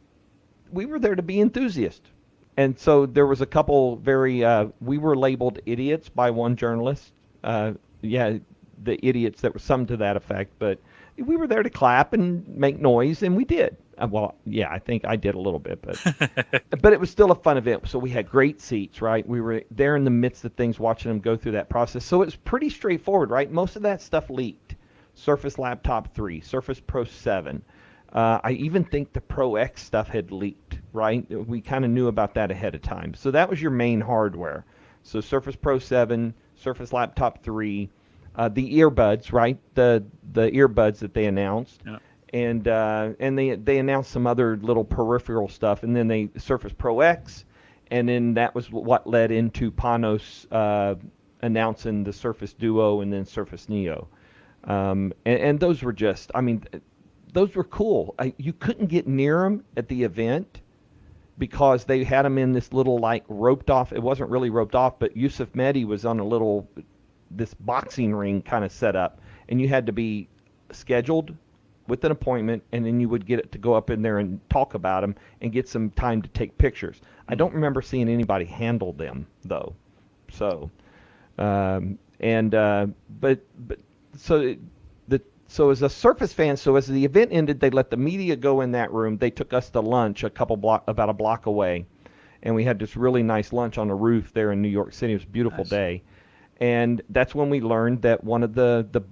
we were there to be enthusiasts. And so there was a couple we were labeled idiots by one journalist. The idiots, that was some to that effect. But we were there to clap and make noise, and we did. I think I did a little bit, but it was still a fun event. So we had great seats, right? We were there in the midst of things, watching them go through that process. So it's pretty straightforward, right? Most of that stuff leaked. Surface Laptop 3, Surface Pro 7. I even think the Pro X stuff had leaked, right? We kind of knew about that ahead of time. So that was your main hardware. So Surface Pro 7, Surface Laptop 3, the earbuds, right? The earbuds that they announced. Yeah. And they announced some other little peripheral stuff, and then they Surface Pro X, and then that was what led into Panos announcing the Surface Duo and then Surface Neo, and those were just, those were cool. You couldn't get near them at the event because they had them in this little roped off. It wasn't really roped off, but Yusuf Mehdi was on this boxing ring kind of setup, and you had to be scheduled with an appointment, and then you would get it to go up in there and talk about them and get some time to take pictures. I don't remember seeing anybody handle them though. So, so as a Surface fan, so as the event ended, they let the media go in that room. They took us to lunch about a block away, and we had this really nice lunch on the roof there in New York City. It was a beautiful day, and that's when we learned that one of the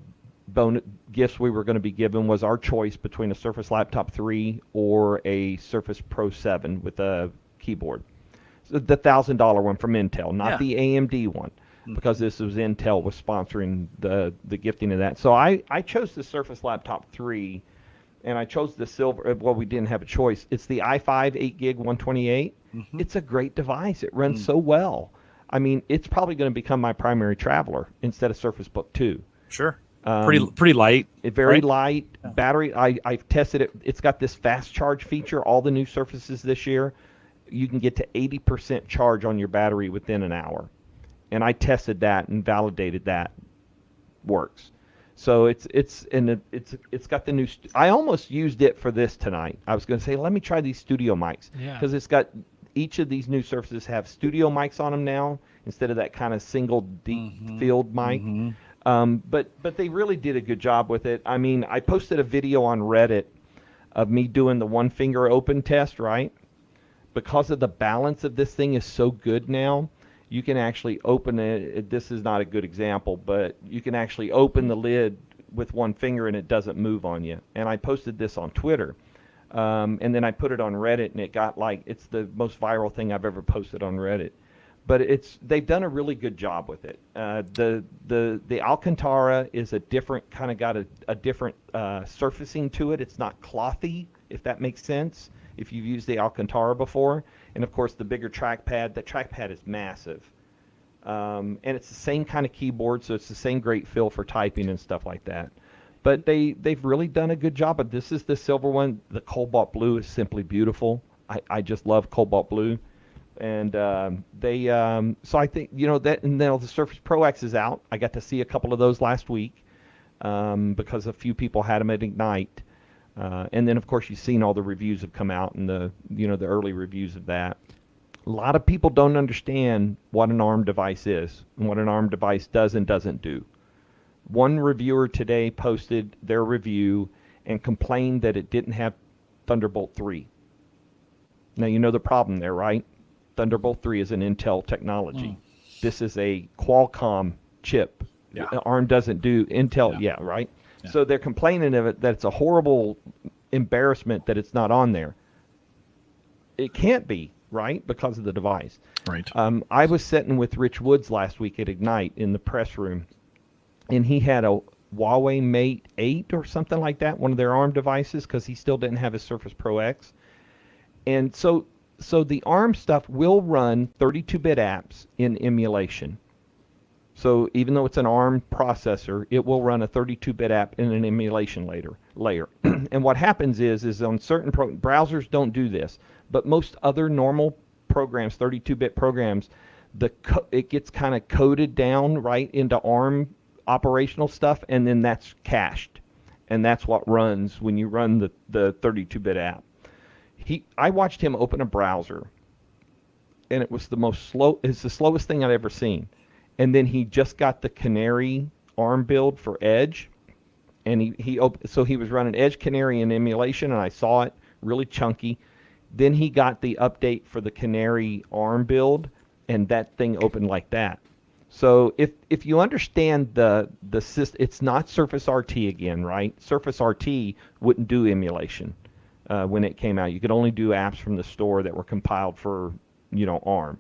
bonus gifts we were going to be given was our choice between a Surface Laptop 3 or a Surface Pro 7 with a keyboard. So the $1,000 one from Intel, not the AMD one, because this was Intel was sponsoring the gifting of that. So I chose the Surface Laptop 3, and I chose the silver. Well, we didn't have a choice. It's the i5 8 gig 128. It's a great device. It runs so well. It's probably going to become my primary traveler instead of Surface Book 2. Sure. Pretty light. Very light. Battery, I've tested it. It's got this fast charge feature. All the new Surfaces this year, you can get to 80% charge on your battery within an hour. And I tested that and validated that works. So it's got the new. I almost used it for this tonight. I was going to say, let me try these studio mics, because it's got each of these new Surfaces have studio mics on them now instead of that kind of single deep field mic. But they really did a good job with it. I posted a video on Reddit of me doing the one finger open test, right? Because of the balance of this thing is so good now, you can actually open it. This is not a good example, but you can actually open the lid with one finger and it doesn't move on you. And I posted this on Twitter. And then I put it on Reddit, and it got it's the most viral thing I've ever posted on Reddit. But they've done a really good job with it. The Alcantara is a different got a different surfacing to it. It's not clothy, if that makes sense, if you've used the Alcantara before. And of course the bigger trackpad. The trackpad is massive. And it's the same kind of keyboard, so it's the same great feel for typing and stuff like that. But they've really done a good job. But this is the silver one. The cobalt blue is simply beautiful. I just love cobalt blue. And so I think, that, and then the Surface Pro X is out. I got to see a couple of those last week because a few people had them at Ignite. And then, of course, you've seen all the reviews have come out, and the early reviews of that. A lot of people don't understand what an ARM device is and what an ARM device does and doesn't do. One reviewer today posted their review and complained that it didn't have Thunderbolt 3. Now, you know the problem there, right? Thunderbolt 3 is an Intel technology. This is a Qualcomm chip. ARM doesn't do Intel. Right? Yeah. So they're complaining of it, that it's a horrible embarrassment that it's not on there. It can't be, right? Because of the device. Right. I was sitting with Rich Woods last week at Ignite in the press room, and he had a Huawei Mate 8 or something like that, one of their ARM devices, because he still didn't have his Surface Pro X. And so the ARM stuff will run 32-bit apps in emulation. So even though it's an ARM processor, it will run a 32-bit app in an emulation layer. And what happens is on certain browsers don't do this, but most other normal programs, 32-bit programs, it gets kind of coded down right into ARM operational stuff, and then that's cached, and that's what runs when you run the 32-bit app. I watched him open a browser, and it was it's the slowest thing I'd ever seen. And then he just got the Canary ARM build for Edge, and so he was running Edge Canary in emulation, and I saw it really chunky. Then he got the update for the Canary ARM build, and that thing opened like that. So if you understand the system, it's not Surface RT again, right? Surface RT wouldn't do emulation when it came out. You could only do apps from the store that were compiled for ARM.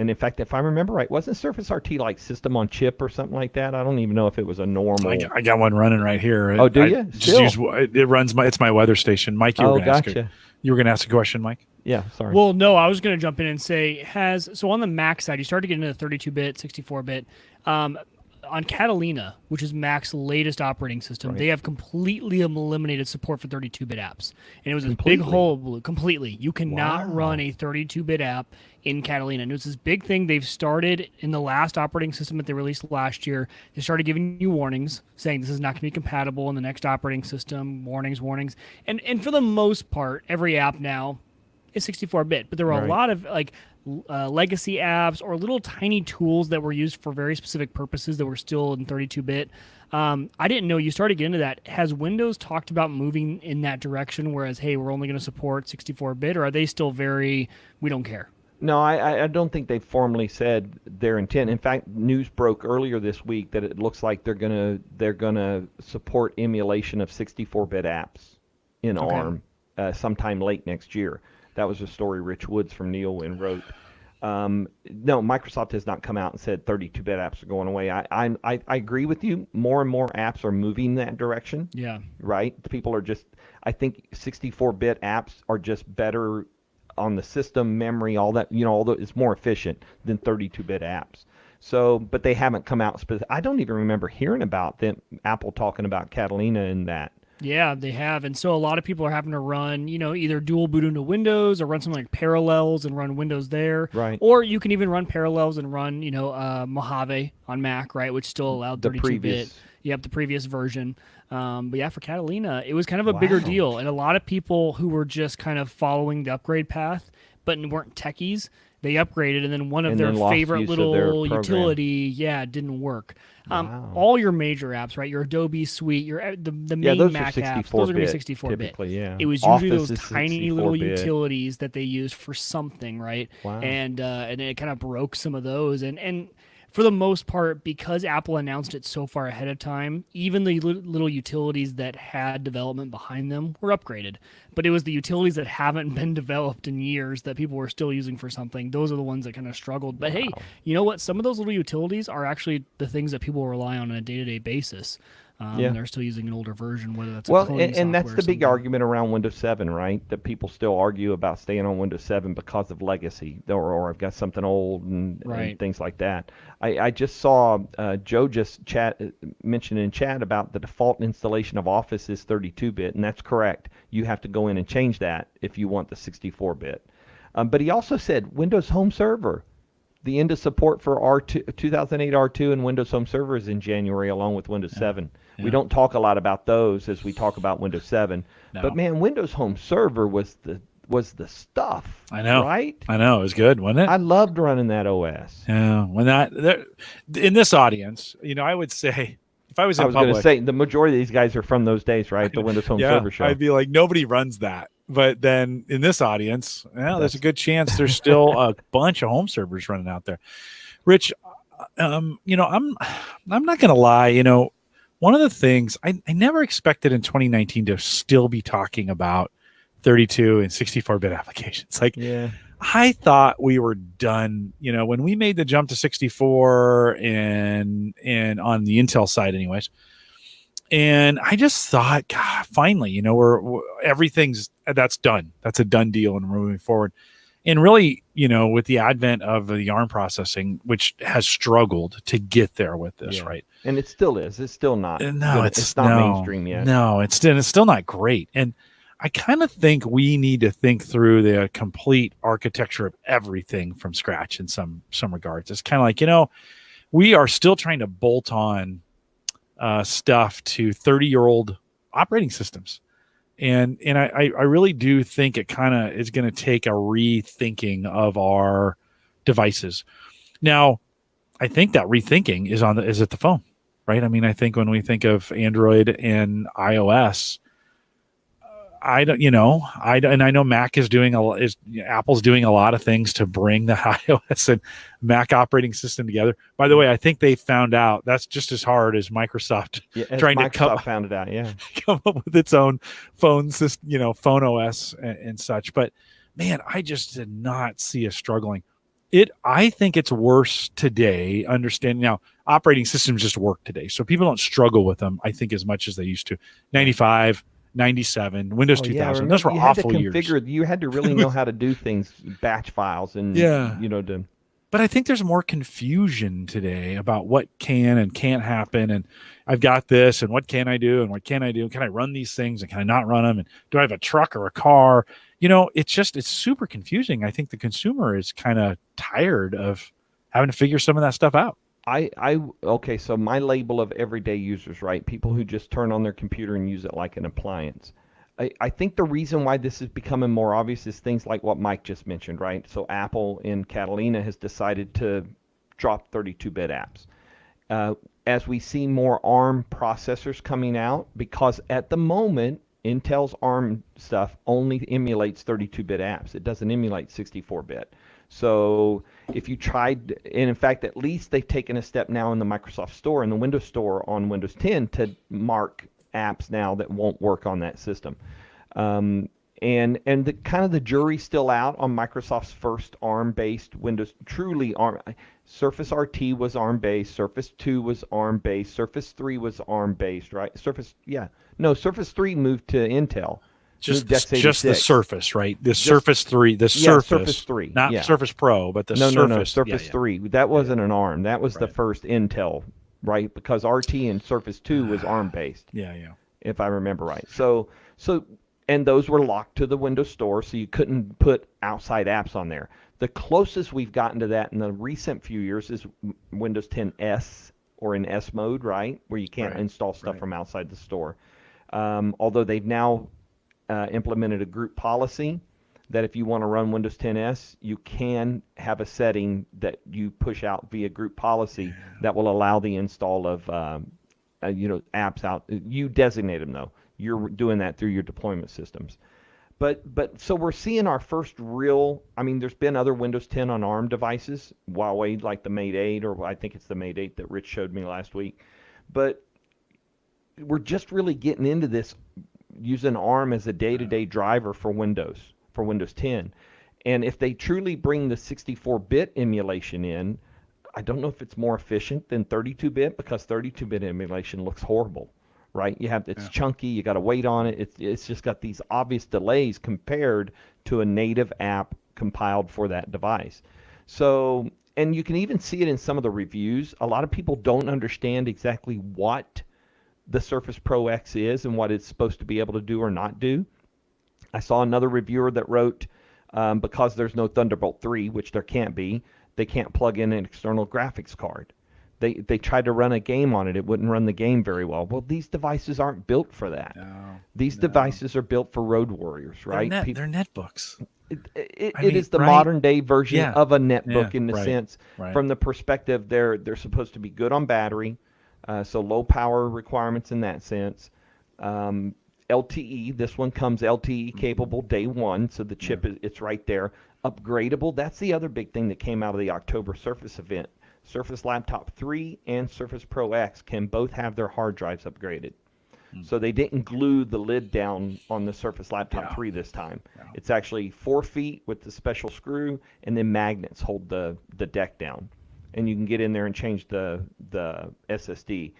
And in fact, if I remember right, wasn't Surface RT like system on chip or something like that? I don't even know if it was a normal. I got one running right here. Oh, do you? It runs it's my weather station. Mike, you were going to ask a question, Mike? Yeah, sorry. Well, no, I was going to jump in and say, so on the Mac side, you started to get into the 32-bit, 64-bit. On Catalina, which is Mac's latest operating system, They have completely eliminated support for 32-bit apps. And it was this big hole completely. You cannot run a 32-bit app in Catalina. And it was this big thing they've started in the last operating system that they released last year. They started giving you warnings saying this is not going to be compatible in the next operating system, warnings. And for the most part, every app now is 64-bit. But there were a lot of legacy apps or little tiny tools that were used for very specific purposes that were still in 32-bit. I didn't know you started getting into that. Has Windows talked about moving in that direction, whereas, hey, we're only going to support 64-bit, or are they still we don't care? No, I don't think they formally said their intent. In fact, news broke earlier this week that it looks like they're gonna support emulation of 64-bit apps in ARM sometime late next year. That was a story Rich Woods from Neowin wrote. No, Microsoft has not come out and said 32-bit apps are going away. I agree with you. More and more apps are moving that direction. Yeah. Right? The people are I think 64-bit apps are just better on the system, memory, all that, although it's more efficient than 32-bit apps. So, but they haven't come out I don't even remember hearing about Apple talking about Catalina and that. Yeah, they have. And so a lot of people are having to run, either dual boot into Windows or run something like Parallels and run Windows there. Right. Or you can even run Parallels and run, Mojave on Mac, right, which still allowed 32-bit. Yep, the previous version. But yeah, for Catalina, it was kind of a bigger deal. And a lot of people who were just kind of following the upgrade path but weren't techies, they upgraded, and then one of their favorite little utility, didn't work. All your major apps, right? Your Adobe Suite, the main Mac apps, those are going to be 64-bit. Yeah. It was usually those tiny little utilities that they used for something, right? Wow. And it kind of broke some of those. And for the most part, because Apple announced it so far ahead of time, even the little utilities that had development behind them were upgraded. But it was the utilities that haven't been developed in years that people were still using for something. Those are the ones that kind of struggled. But hey, you know what? Some of those little utilities are actually the things that people rely on a day-to-day basis. They're still using an older version, whether that's and that's the big argument around Windows 7, right? That people still argue about staying on Windows 7 because of legacy, or I've got something old and things like that. I just saw Joe just mentioned in chat about the default installation of Office is 32-bit, and that's correct. You have to go in and change that if you want the 64-bit. But he also said Windows Home Server. The end of support for 2008 R2 and Windows Home Server is in January, along with Windows 7. Yeah. We don't talk a lot about those as we talk about Windows 7. No. But man, Windows Home Server was the stuff. I know, right? I know, it was good, wasn't it? I loved running that OS. Yeah, in this audience, I would say, if I was going to say the majority of these guys are from those days, right? The Windows Home Server show. I'd be like, nobody runs that. But then in this audience, there's a good chance there's still a bunch of home servers running out there. Rich, I'm not going to lie. One of the things I never expected in 2019 to still be talking about 32 and 64-bit applications. I thought we were done. When we made the jump to 64 and on the Intel side, anyways. And I just thought, God, finally, everything's that's done. That's a done deal, and we're moving forward. And really, with the advent of the ARM processing, which has struggled to get there with this, right? And it still is. It's still not. No, it's not no, mainstream yet. No, it's still not great. And I kind of think we need to think through the complete architecture of everything from scratch in some regards. It's kind of like, we are still trying to bolt on stuff to 30-year-old operating systems. And I really do think it kind of is going to take a rethinking of our devices. Now, I think that rethinking is at the phone, right? I mean, I think when we think of Android and iOS, I know Mac is doing Apple's doing a lot of things to bring the iOS and Mac operating system together. By the way, I think they found out that's just as hard as Microsoft trying to found it out. Come up with its own phone system, phone OS and such. But man, I just did not see us struggling. I think it's worse today. Understanding now, operating systems just work today, so people don't struggle with them, I think, as much as they used to. 95. 97, Windows 2000. Those were awful years. You had to really know how to do things, batch files, and But I think there's more confusion today about what can and can't happen. And I've got this, and what can I do, and what can I do? Can I run these things, and can I not run them? And do I have a truck or a car? It's super confusing. I think the consumer is kind of tired of having to figure some of that stuff out. Okay, so my label of everyday users, right? People who just turn on their computer and use it like an appliance. I think the reason why this is becoming more obvious is things like what Mike just mentioned, right? So Apple in Catalina has decided to drop 32-bit apps. As we see more ARM processors coming out, because at the moment, Intel's ARM stuff only emulates 32-bit apps. It doesn't emulate 64-bit. So if you tried, and in fact, at least they've taken a step now in the Microsoft Store and the Windows Store on Windows 10 to mark apps now that won't work on that system. And the kind of the jury's still out on Microsoft's first ARM-based Windows, truly ARM. Surface RT was ARM-based, Surface 2 was ARM-based, Surface 3 was ARM-based, right? Surface 3 moved to Intel. Just the Surface, right? Surface 3, Surface 3, not Surface Pro, but Surface. Surface 3. That wasn't an ARM. That was the first Intel, right? Because RT and Surface 2 was ARM based. Yeah. If I remember right. So, and those were locked to the Windows Store, so you couldn't put outside apps on there. The closest we've gotten to that in the recent few years is Windows 10 S or in S mode, right, where you can't install stuff from outside the store. Although they've now implemented a group policy that if you want to run Windows 10S, you can have a setting that you push out via group policy that will allow the install of apps out. You designate them though. You're doing that through your deployment systems. But so we're seeing our first real. I mean, there's been other Windows 10 on ARM devices, Huawei, like the Mate 8, or I think it's the Mate 8 that Rich showed me last week. But we're just really getting into this, using ARM as a day-to-day driver for Windows 10. And if they truly bring the 64-bit emulation in, I don't know if it's more efficient than 32-bit, because 32-bit emulation looks horrible, right? It's chunky, you got to wait on it. It's just got these obvious delays compared to a native app compiled for that device. So, and you can even see it in some of the reviews. A lot of people don't understand exactly what the Surface Pro X is and what it's supposed to be able to do or not do. I saw another reviewer that wrote, because there's no Thunderbolt 3, which there can't be, they can't plug in an external graphics card. They tried to run a game on it. It wouldn't run the game very well. Well, these devices aren't built for that. These devices are built for road warriors, right? They're netbooks. It is the modern day version of a netbook in the sense, right. From the perspective, they're supposed to be good on battery, so low power requirements in that sense. LTE, this one comes LTE capable day one, so the chip it's right there. Upgradable, that's the other big thing that came out of the October Surface event. Surface Laptop 3 and Surface Pro X can both have their hard drives upgraded. So they didn't glue the lid down on the Surface Laptop 3 this time. It's actually 4 feet with the special screw, and then magnets hold the deck down. And you can get in there and change the SSD.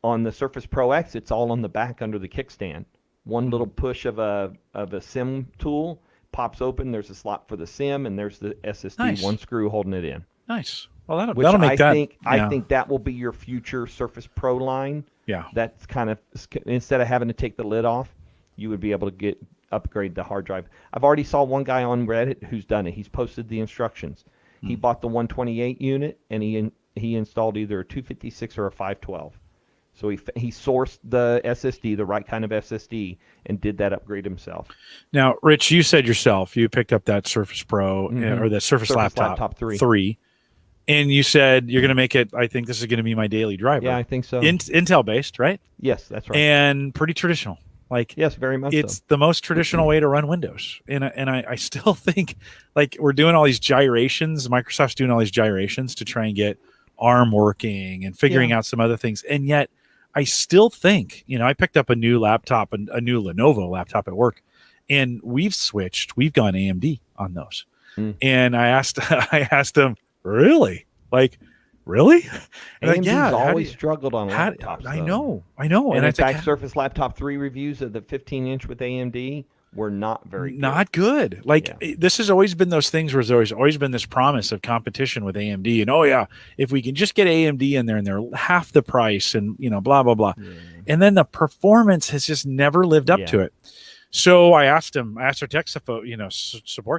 On the Surface Pro X, it's all on the back under the kickstand. One little push of a SIM tool pops open. There's a slot for the SIM, and there's the SSD, Nice. one screw holding it in. Nice. Well, that'll I make that. Think, I think that will be your future Surface Pro line. Yeah. That's kind of, instead of having to take the lid off, you would be able to upgrade the hard drive. I've already saw one guy on Reddit who's done it. He's posted the instructions. He bought the 128 unit, and he installed either a 256 or a 512. So he sourced the SSD, the right kind of SSD, and did that upgrade himself. Now, Rich, you said yourself you picked up that Surface Pro or the Surface Laptop 3, and you said you're going to make it. I think this is going to be my daily driver. Yeah, I think so. Intel based, right? Yes, that's right. And pretty traditional. Like, yes, very much. It's the most traditional way to run Windows, and I still think like we're doing all these gyrations. Microsoft's doing all these gyrations to try and get ARM working and figuring out some other things, and yet I still think, I picked up a new laptop, a new Lenovo laptop at work, and we've gone AMD on those. And I asked them, really? Like, really? AMD's always struggled on laptops. I know. And in fact, Surface Laptop 3 reviews of the 15-inch with AMD were not very good. Not good. Like, this has always been those things where there's always been this promise of competition with AMD. And, if we can just get AMD in there and they're half the price and, blah, blah, blah. Yeah. And then the performance has just never lived up to it. So I asked our tech support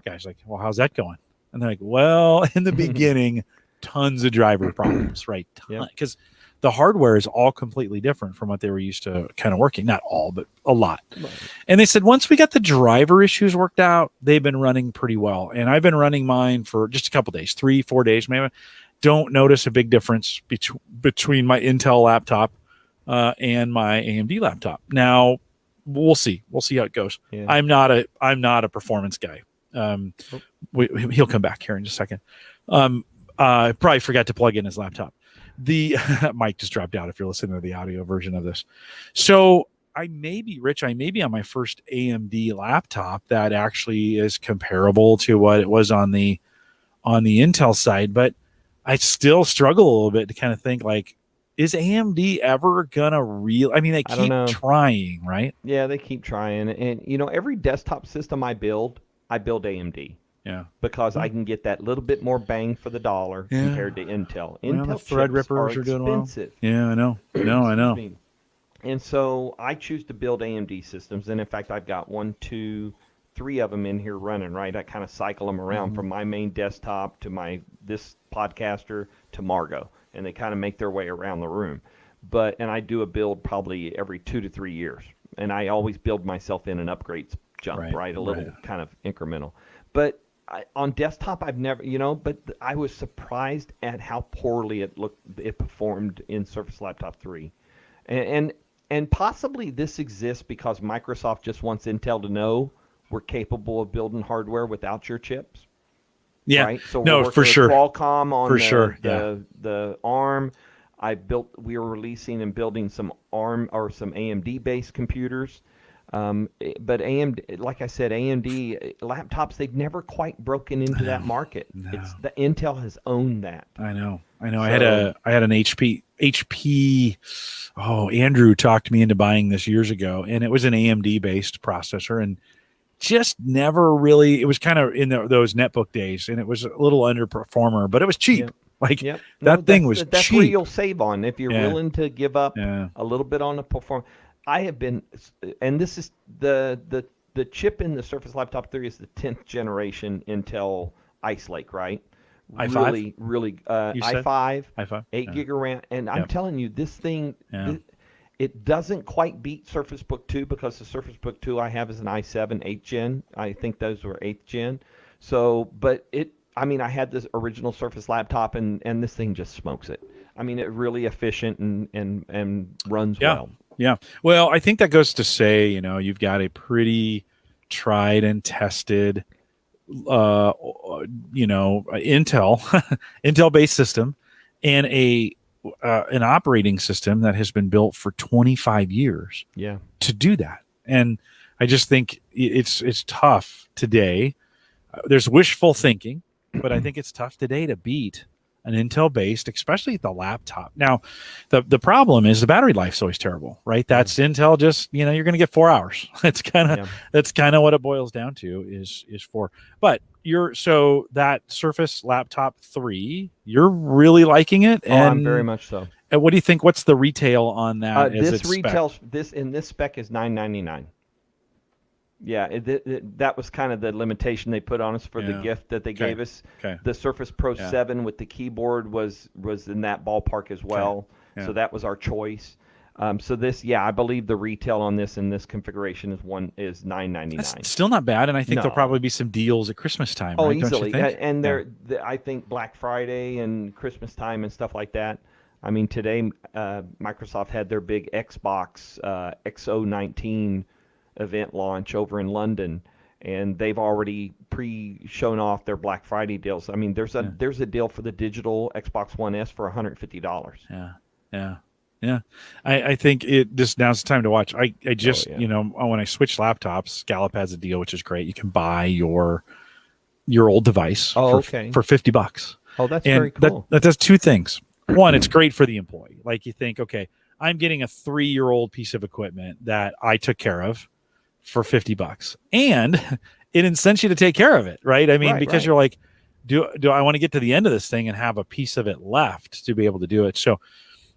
guys, like, well, how's that going? And they're like, well, in the beginning, tons of driver problems, right? Because the hardware is all completely different from what they were used to kind of working. Not all, but a lot. Right. And they said once we got the driver issues worked out, they've been running pretty well. And I've been running mine for just a couple days, 3-4 days, maybe. Don't notice a big difference between my Intel laptop and my AMD laptop. Now, we'll see. We'll see how it goes. Yeah. I'm not a performance guy. He'll come back here in just a second. Probably forgot to plug in his laptop. The mic just dropped out if you're listening to the audio version of this. So I may be on my first AMD laptop that actually is comparable to what it was on the Intel side, but I still struggle a little bit to kind of think like, is AMD ever gonna they keep trying, right? Yeah, they keep trying. And every desktop system I build AMD. Yeah, because I can get that little bit more bang for the dollar compared to Intel. Intel Threadrippers are doing expensive. Well. Yeah, I know. I know. And so I choose to build AMD systems, and in fact, I've got 1, 2, 3 of them in here running. Right, I kind of cycle them around from my main desktop to this podcaster to Margot, and they kind of make their way around the room. And I do a build probably every 2 to 3 years, and I always build myself in an upgrade jump, right? A little kind of incremental, but. On desktop, I've never, but I was surprised at how poorly it performed in Surface Laptop 3. And possibly this exists because Microsoft just wants Intel to know we're capable of building hardware without your chips. Yeah. Right? So no, for sure. Qualcomm on the ARM. We were releasing and building some ARM or some AMD-based computers. But AMD, like I said, AMD laptops, they've never quite broken into that market. No. It's the Intel has owned that. I know. So, I had an HP. Oh, Andrew talked me into buying this years ago, and it was an AMD based processor, and just never really. It was kind of in those netbook days, and it was a little underperformer, but it was cheap. Yep. That thing was that's cheap. Where you'll save on if you're willing to give up a little bit on the performance. I have been, and this is the chip in the Surface Laptop 3 is the 10th generation Intel Ice Lake, right? i5? Really, i5, 8 gig of RAM, and I'm telling you, this thing, it doesn't quite beat Surface Book 2 because the Surface Book 2 I have is an i7 8th gen. I think those were 8th gen. So, but I had this original Surface laptop, and this thing just smokes it. It really efficient and runs well. Yeah. Well, I think that goes to say, you've got a pretty tried and tested, Intel-based system and an operating system that has been built for 25 years. Yeah. To do that. And I just think it's tough today. There's wishful thinking, but I think it's tough today to beat an Intel based, especially the laptop. Now, the problem is the battery life's always terrible, right? That's Intel. Just you're going to get 4 hours. That's kind of what it boils down to is 4. But so that Surface Laptop 3, you're really liking it, and I'm very much so. And what do you think? What's the retail on that? This retails this spec is $999. Yeah, that was kind of the limitation they put on us for the gift that they gave us. Okay. The Surface Pro 7 with the keyboard was in that ballpark as well. So that was our choice. So this, I believe the retail on this in this configuration is $999. That's still not bad, and I think there'll probably be some deals at Christmas time. Oh, right? easily. Don't you think? And I think Black Friday and Christmas time and stuff like that. I mean, today Microsoft had their big Xbox X019 event launch over in London, and they've already shown off their Black Friday deals. I mean, there's a deal for the digital Xbox One S for $150. Yeah. I think now's the time to watch. I just when I switch laptops, Gallup has a deal which is great. You can buy your old device for $50. Oh, that's very cool. That does two things. One, it's great for the employee. Like you think, okay, I'm getting a 3-year-old piece of equipment that I took care of for $50, and it incents you to take care of it, right? I mean, because you're like, do I want to get to the end of this thing and have a piece of it left to be able to do it? So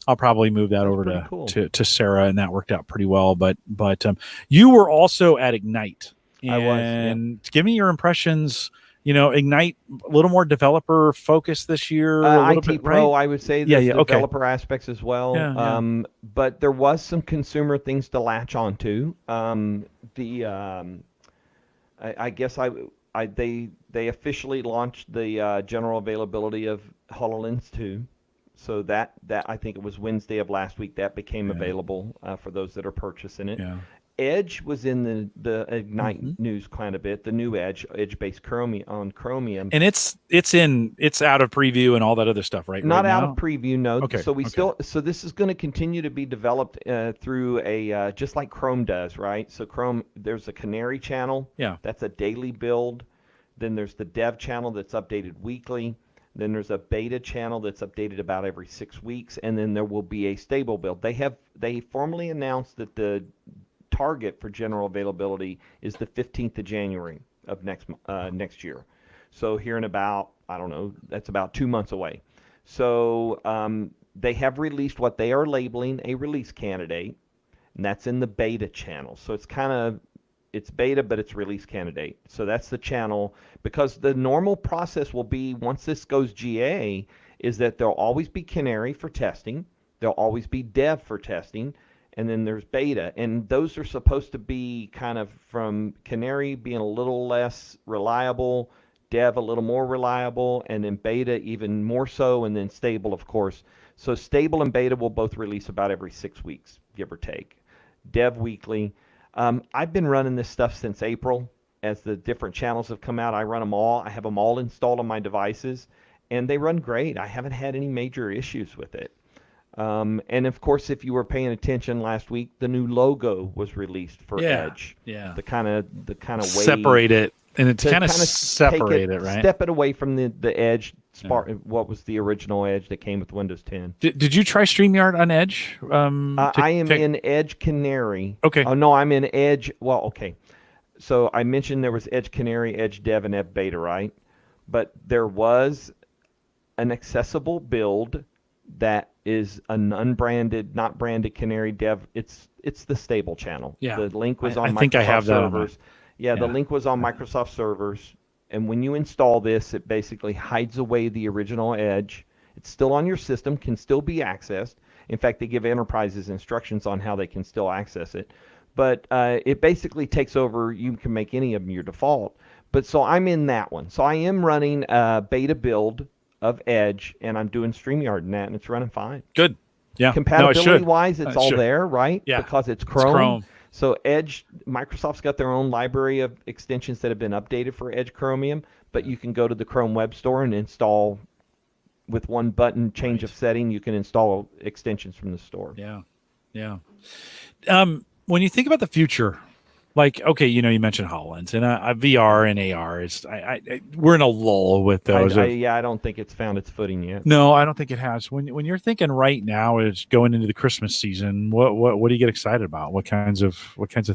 I'll probably move that over to Sarah, and that worked out pretty well. But you were also at Ignite, and I was, give me your impressions. Ignite a little more developer focused this year. IT Pro, right? I would say there's developer aspects as well. But there was some consumer things to latch on to. I guess they officially launched the general availability of HoloLens 2. So that I think it was Wednesday of last week that became available for those that are purchasing it. Yeah. Edge was in the Ignite news quite a bit. The new Edge-based Chromium, and it's out of preview and all that other stuff, right? Not right out now? of preview, no. Okay. So this is going to continue to be developed through a just like Chrome does, right? So Chrome, there's a Canary channel. Yeah. That's a daily build. Then there's the Dev channel that's updated weekly. Then there's a beta channel that's updated about every 6 weeks, and then there will be a stable build. They formally announced that the target for general availability is the 15th of January of next year. So here in about, I don't know, that's about 2 months away. So they have released what they are labeling a release candidate, and that's in the beta channel. So it's beta, but it's release candidate. So that's the channel, because the normal process will be, once this goes GA, is that there'll always be Canary for testing, there'll always be Dev for testing, and then there's beta. And those are supposed to be kind of from Canary being a little less reliable, Dev a little more reliable, and then beta even more so, and then stable, of course. So stable and beta will both release about every 6 weeks, give or take. Dev weekly. I've been running this stuff since April. As the different channels have come out, I run them all. I have them all installed on my devices, and they run great. I haven't had any major issues with it. And of course, if you were paying attention last week, the new logo was released for Edge. Yeah. The kind of way separate it, and it's kind of separate it, right? Step it away from the Edge. What was the original Edge that came with Windows 10? Did you try StreamYard on Edge? I am in Edge Canary. Okay. Oh no, I'm in Edge. Well, okay. So I mentioned there was Edge Canary, Edge Dev, and Edge Beta, right? But there was an accessible build that is an unbranded, not branded Canary Dev. It's the stable channel. Yeah. The link was on I Microsoft think I have that servers. The link was on Microsoft servers. And when you install this, it basically hides away the original Edge. It's still on your system, can still be accessed. In fact, they give enterprises instructions on how they can still access it. But it basically takes over. You can make any of them your default. But so I'm in that one. So I am running a beta build of Edge, and I'm doing StreamYard in that, and it's running fine. Good. Yeah. Compatibility-wise, it's all there, right? Yeah. Because it's Chrome. It's Chrome. So Edge, Microsoft's got their own library of extensions that have been updated for Edge Chromium, but you can go to the Chrome Web Store and install, with one button change of setting, you can install extensions from the store. Yeah. When you think about the future Like, okay, you mentioned HoloLens and VR and AR is we're in a lull with those. I don't think it's found its footing yet. No, I don't think it has. When you're thinking right now is going into the Christmas season, what do you get excited about? What kinds of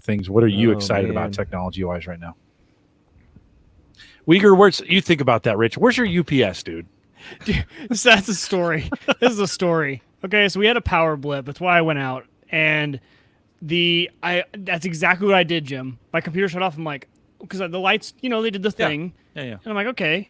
things? What are you excited about technology wise right now? Uyghur, you think about that, Rich? Where's your UPS, dude? Dude, that's a story. This is a story. Okay, so we had a power blip. That's why I went out, and that's exactly what I did, Jim. My computer shut off. I'm like, because the lights, they did the thing. Yeah. And I'm like, okay.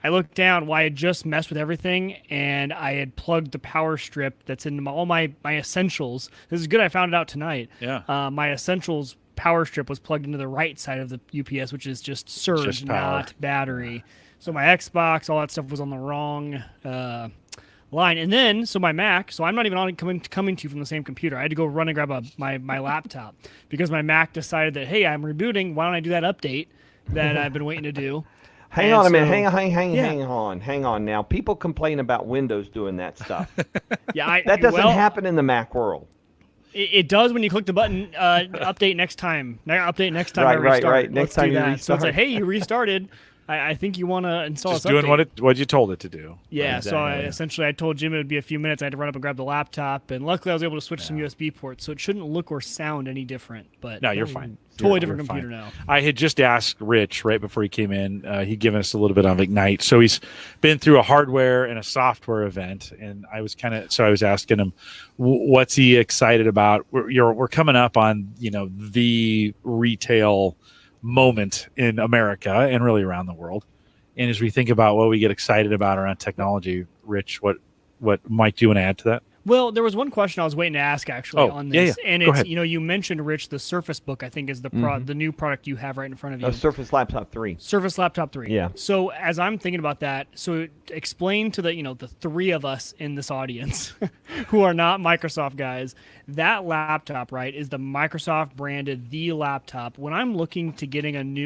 I looked down. Well, I had just messed with everything, and I had plugged the power strip that's in all my essentials. This is good. I found it out tonight. Yeah. My essentials power strip was plugged into the right side of the UPS, which is just surge, not battery. So my Xbox, all that stuff was on the wrong line. And then, so my Mac, so I'm not even coming to you from the same computer. I had to go run and grab my laptop because my Mac decided that, hey, I'm rebooting. Why don't I do that update that I've been waiting to do? Hang on a minute. Hang on now. People complain about Windows doing that stuff. That doesn't happen in the Mac world. It does when you click the button, update next time. Update next time I restart. Right. Next time you restart. So it's like, hey, you restarted. I think you want to install just doing what you told it to do. Yeah, exactly. So I told Jim it would be a few minutes. I had to run up and grab the laptop, and luckily I was able to switch some USB ports, so it shouldn't look or sound any different. But no, you're fine. Totally different computer now. I had just asked Rich right before he came in. He'd given us a little bit on Ignite, so he's been through a hardware and a software event, and I was asking him, what's he excited about? We're coming up on the retail moment in America and really around the world. And as we think about what we get excited about around technology, Rich, what Mike, do you want to add to that? Well, there was one question I was waiting to ask actually on this, and Go it's ahead. You mentioned, Rich, the Surface Book. I think is the the new product you have right in front of you. Surface Laptop 3. Surface Laptop 3. Yeah. So as I'm thinking about that, so explain to the three of us in this audience who are not Microsoft guys, that laptop, right, is the Microsoft branded the laptop. When I'm looking to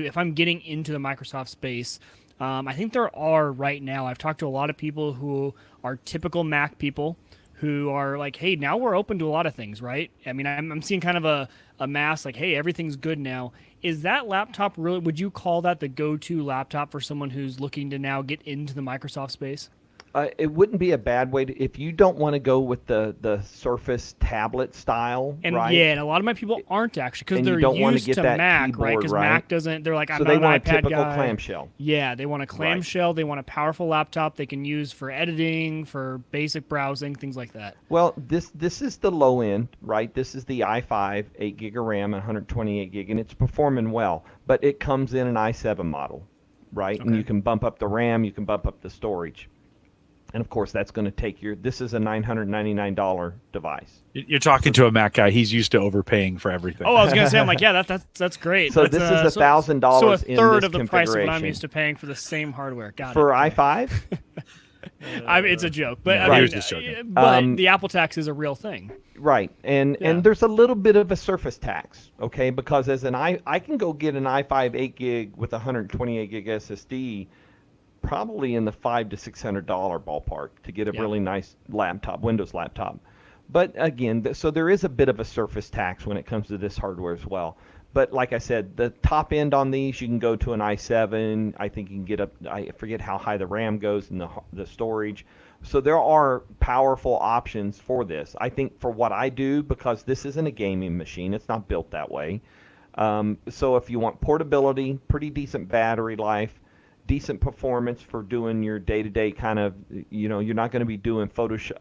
if I'm getting into the Microsoft space, I think there are right now. I've talked to a lot of people who are typical Mac people, who are like, hey, now we're open to a lot of things, right? I mean, I'm seeing kind of a mass like, hey, everything's good now. Is that laptop really, would you call that the go-to laptop for someone who's looking to now get into the Microsoft space? It wouldn't be a bad way if you don't want to go with the Surface tablet style, and right? Yeah, and a lot of my people aren't actually because they're used to Mac, right? Because Mac doesn't. They're like, I'm not an iPad guy. So they want a typical clamshell. Yeah, they want a clamshell. Right. They want a powerful laptop they can use for editing, for basic browsing, things like that. Well, this is the low end, right? This is the i5, 8 gig of RAM, 128 gig, and it's performing well. But it comes in an i7 model, right? Okay. And you can bump up the RAM, you can bump up the storage. And of course, that's going to take this is a $999 device. You're talking to a Mac guy. He's used to overpaying for everything. Oh, I was going to say, I'm like, yeah, that's great. So this is $1,000. So a third of the price of what I'm used to paying for the same hardware. Got for i5? It's a joke, but I was just joking. But the Apple tax is a real thing, right? And there's a little bit of a Surface tax, okay? Because as I can go get an i5 8 gig with 128 gig SSD. Probably in the $500 to $600 ballpark to get a really nice laptop, Windows laptop. But again, so there is a bit of a Surface tax when it comes to this hardware as well. But like I said, the top end on these, you can go to an i7. I think you can get up. I forget how high the RAM goes and the storage. So there are powerful options for this. I think for what I do, because this isn't a gaming machine, it's not built that way. So if you want portability, pretty decent battery life, decent performance for doing your day-to-day kind of, you're not going to be doing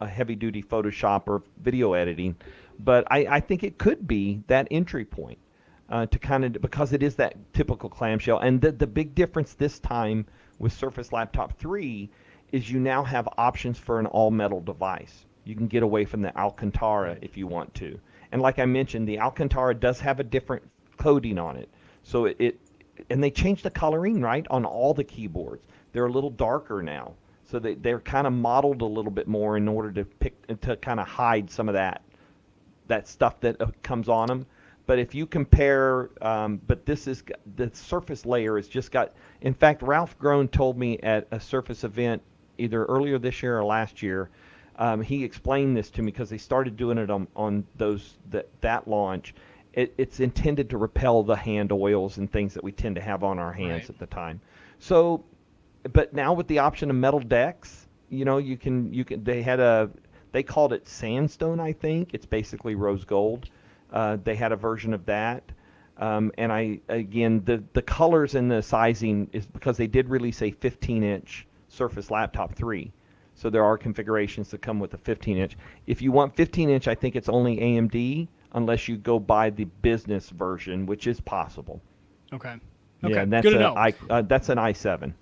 heavy-duty Photoshop or video editing, but I think it could be that entry point to kind of, because it is that typical clamshell. And the big difference this time with Surface Laptop 3 is you now have options for an all-metal device. You can get away from the Alcantara if you want to. And like I mentioned, the Alcantara does have a different coating on it. So and they changed the coloring, right, on all the keyboards. They're a little darker now. So they're kind of modeled a little bit more in order to kind of hide some of that stuff that comes on them. But if you compare, but the Surface layer has just got, in fact, Ralph Groen told me at a Surface event either earlier this year or last year, he explained this to me because they started doing it on that launch. it's intended to repel the hand oils and things that we tend to have on our hands at the time. So, but now with the option of metal decks, you can they called it sandstone, I think. It's basically rose gold. They had a version of that. And the colors and the sizing is because they did release a 15-inch Surface Laptop 3. So there are configurations that come with a 15-inch. If you want 15-inch, I think it's only AMD unless you go buy the business version, which is possible. Okay. Yeah, and good to know. That's an i7.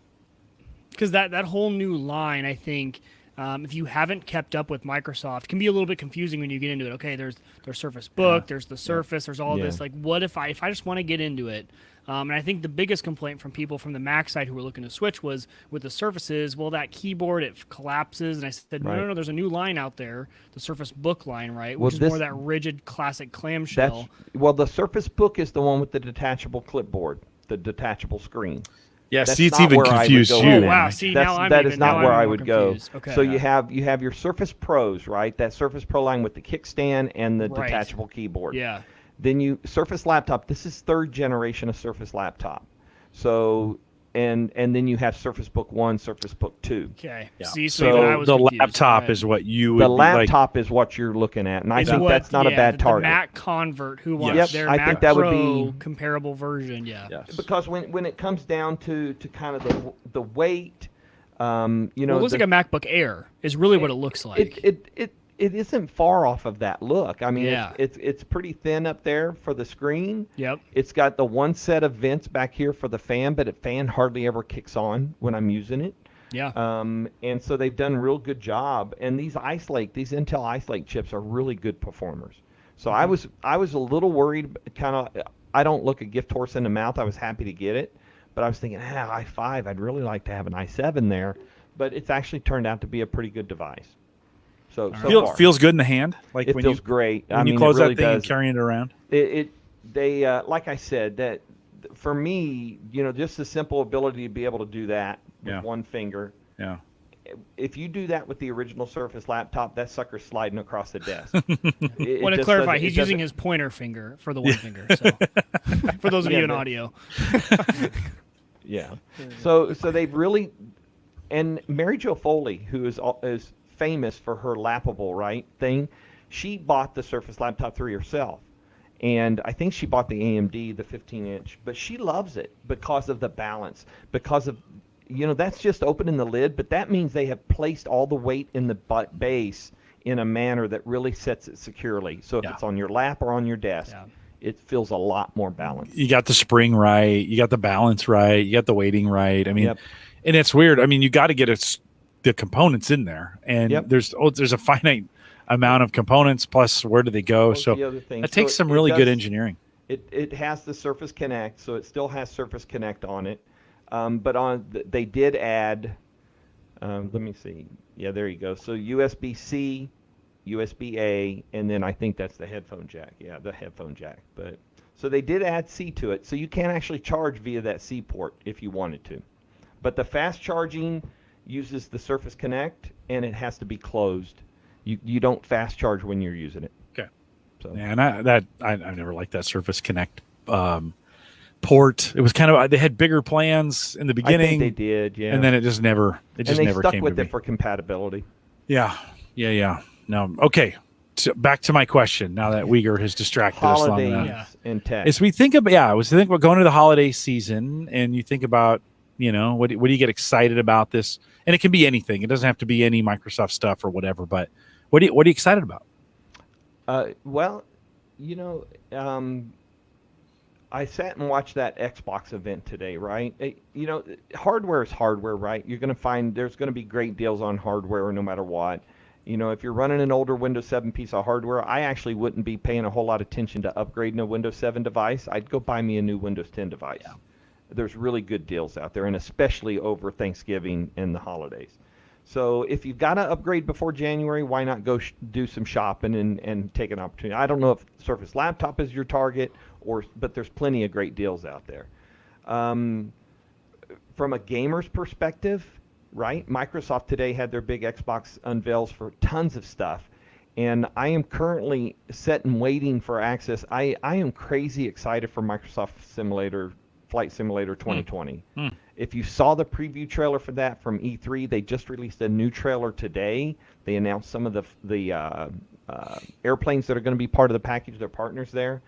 Because that whole new line, I think, if you haven't kept up with Microsoft, can be a little bit confusing when you get into it. Okay, there's Surface Book, there's the Surface, there's all this. Like, what if I just want to get into it? And I think the biggest complaint from people from the Mac side who were looking to switch was with the Surfaces, well, that keyboard, it collapses. And I said, no, there's a new line out there, the Surface Book line, right? Which is more that rigid classic clamshell. The Surface Book is the one with the detachable clipboard, the detachable screen. Yeah, see, it's even confused you. Oh, wow. See, that is not where I would go. Okay. So you have your Surface Pros, right? That Surface Pro line with the kickstand and the detachable keyboard. Yeah. Then Surface Laptop. This is third generation of Surface Laptop. So and then you have Surface Book 1, Surface Book 2. Okay. Yeah. See, so the laptop is what you would The laptop is what you're looking at, and I think that's not a bad target. The Mac convert who wants their I Mac think that Pro would be comparable version. Yeah. Yes. Because when it comes down to kind of the weight, it looks like a MacBook Air is really what it looks like. It isn't far off of that look. I mean, Yeah. it's pretty thin up there for the screen. Yep. It's got the one set of vents back here for the fan, but the fan hardly ever kicks on when I'm using it. Yeah. And so they've done a real good job. And these Intel Ice Lake chips are really good performers. So I was a little worried, I don't look a gift horse in the mouth. I was happy to get it, but I was thinking, i5, I'd really like to have an i7 there. But it's actually turned out to be a pretty good device. So feels good in the hand. Like it feels great. When you close that thing and carrying it around. They like I said, that for me, just the simple ability to be able to do that with one finger. Yeah. If you do that with the original Surface Laptop, that sucker's sliding across the desk. Want to clarify, he's using his pointer finger for the one finger. So for those of you in audio. Yeah. So they've really, and Mary Jo Foley, who is famous for her lappable thing, she bought the Surface Laptop 3 herself, and I think she bought the AMD, the 15-inch, but she loves it because of the balance, because of that's just opening the lid, but that means they have placed all the weight in the base in a manner that really sets it securely. So if it's on your lap or on your desk, it feels a lot more balanced. You got the spring right, you got the balance right, you got the weighting right. I mean, and it's weird. I mean, you got to get the components in there, and there's a finite amount of components, plus where do they go? So it takes some really good engineering. It has the Surface Connect, so it still has Surface Connect on it. But they did add, let me see. Yeah, there you go. So USB-C, USB-A, and then I think that's the headphone jack. Yeah, the headphone jack. But so they did add C to it, so you can actually charge via that C port if you wanted to. But the fast charging uses the Surface Connect, and it has to be closed. You don't fast charge when you're using it. Okay. So and I've never liked that Surface Connect port. It was kind of, they had bigger plans in the beginning. I think they did, yeah. And then it just never they never stuck came with to it me. for compatibility. Yeah. No. Okay. So back to my question. Now that Uyghur has distracted us long enough, and tech. As we think about, about going to the holiday season, and you think about, what do you get excited about this? And it can be anything. It doesn't have to be any Microsoft stuff or whatever. But what are you excited about? I sat and watched that Xbox event today, right? Hardware is hardware, right? You're going to find there's going to be great deals on hardware no matter what. If you're running an older Windows 7 piece of hardware, I actually wouldn't be paying a whole lot of attention to upgrading a Windows 7 device. I'd go buy me a new Windows 10 device. Yeah. There's really good deals out there, and especially over Thanksgiving and the holidays. So if you've got to upgrade before January, why not go do some shopping and take an opportunity? I don't know if Surface Laptop is your target, but there's plenty of great deals out there. From a gamer's perspective, right? Microsoft today had their big Xbox unveils for tons of stuff. And I am currently set and waiting for access. I am crazy excited for Microsoft Flight Simulator 2020. If you saw the preview trailer for that from E3, they just released a new trailer today. They announced some of the airplanes that are going to be part of the package. Their partners there.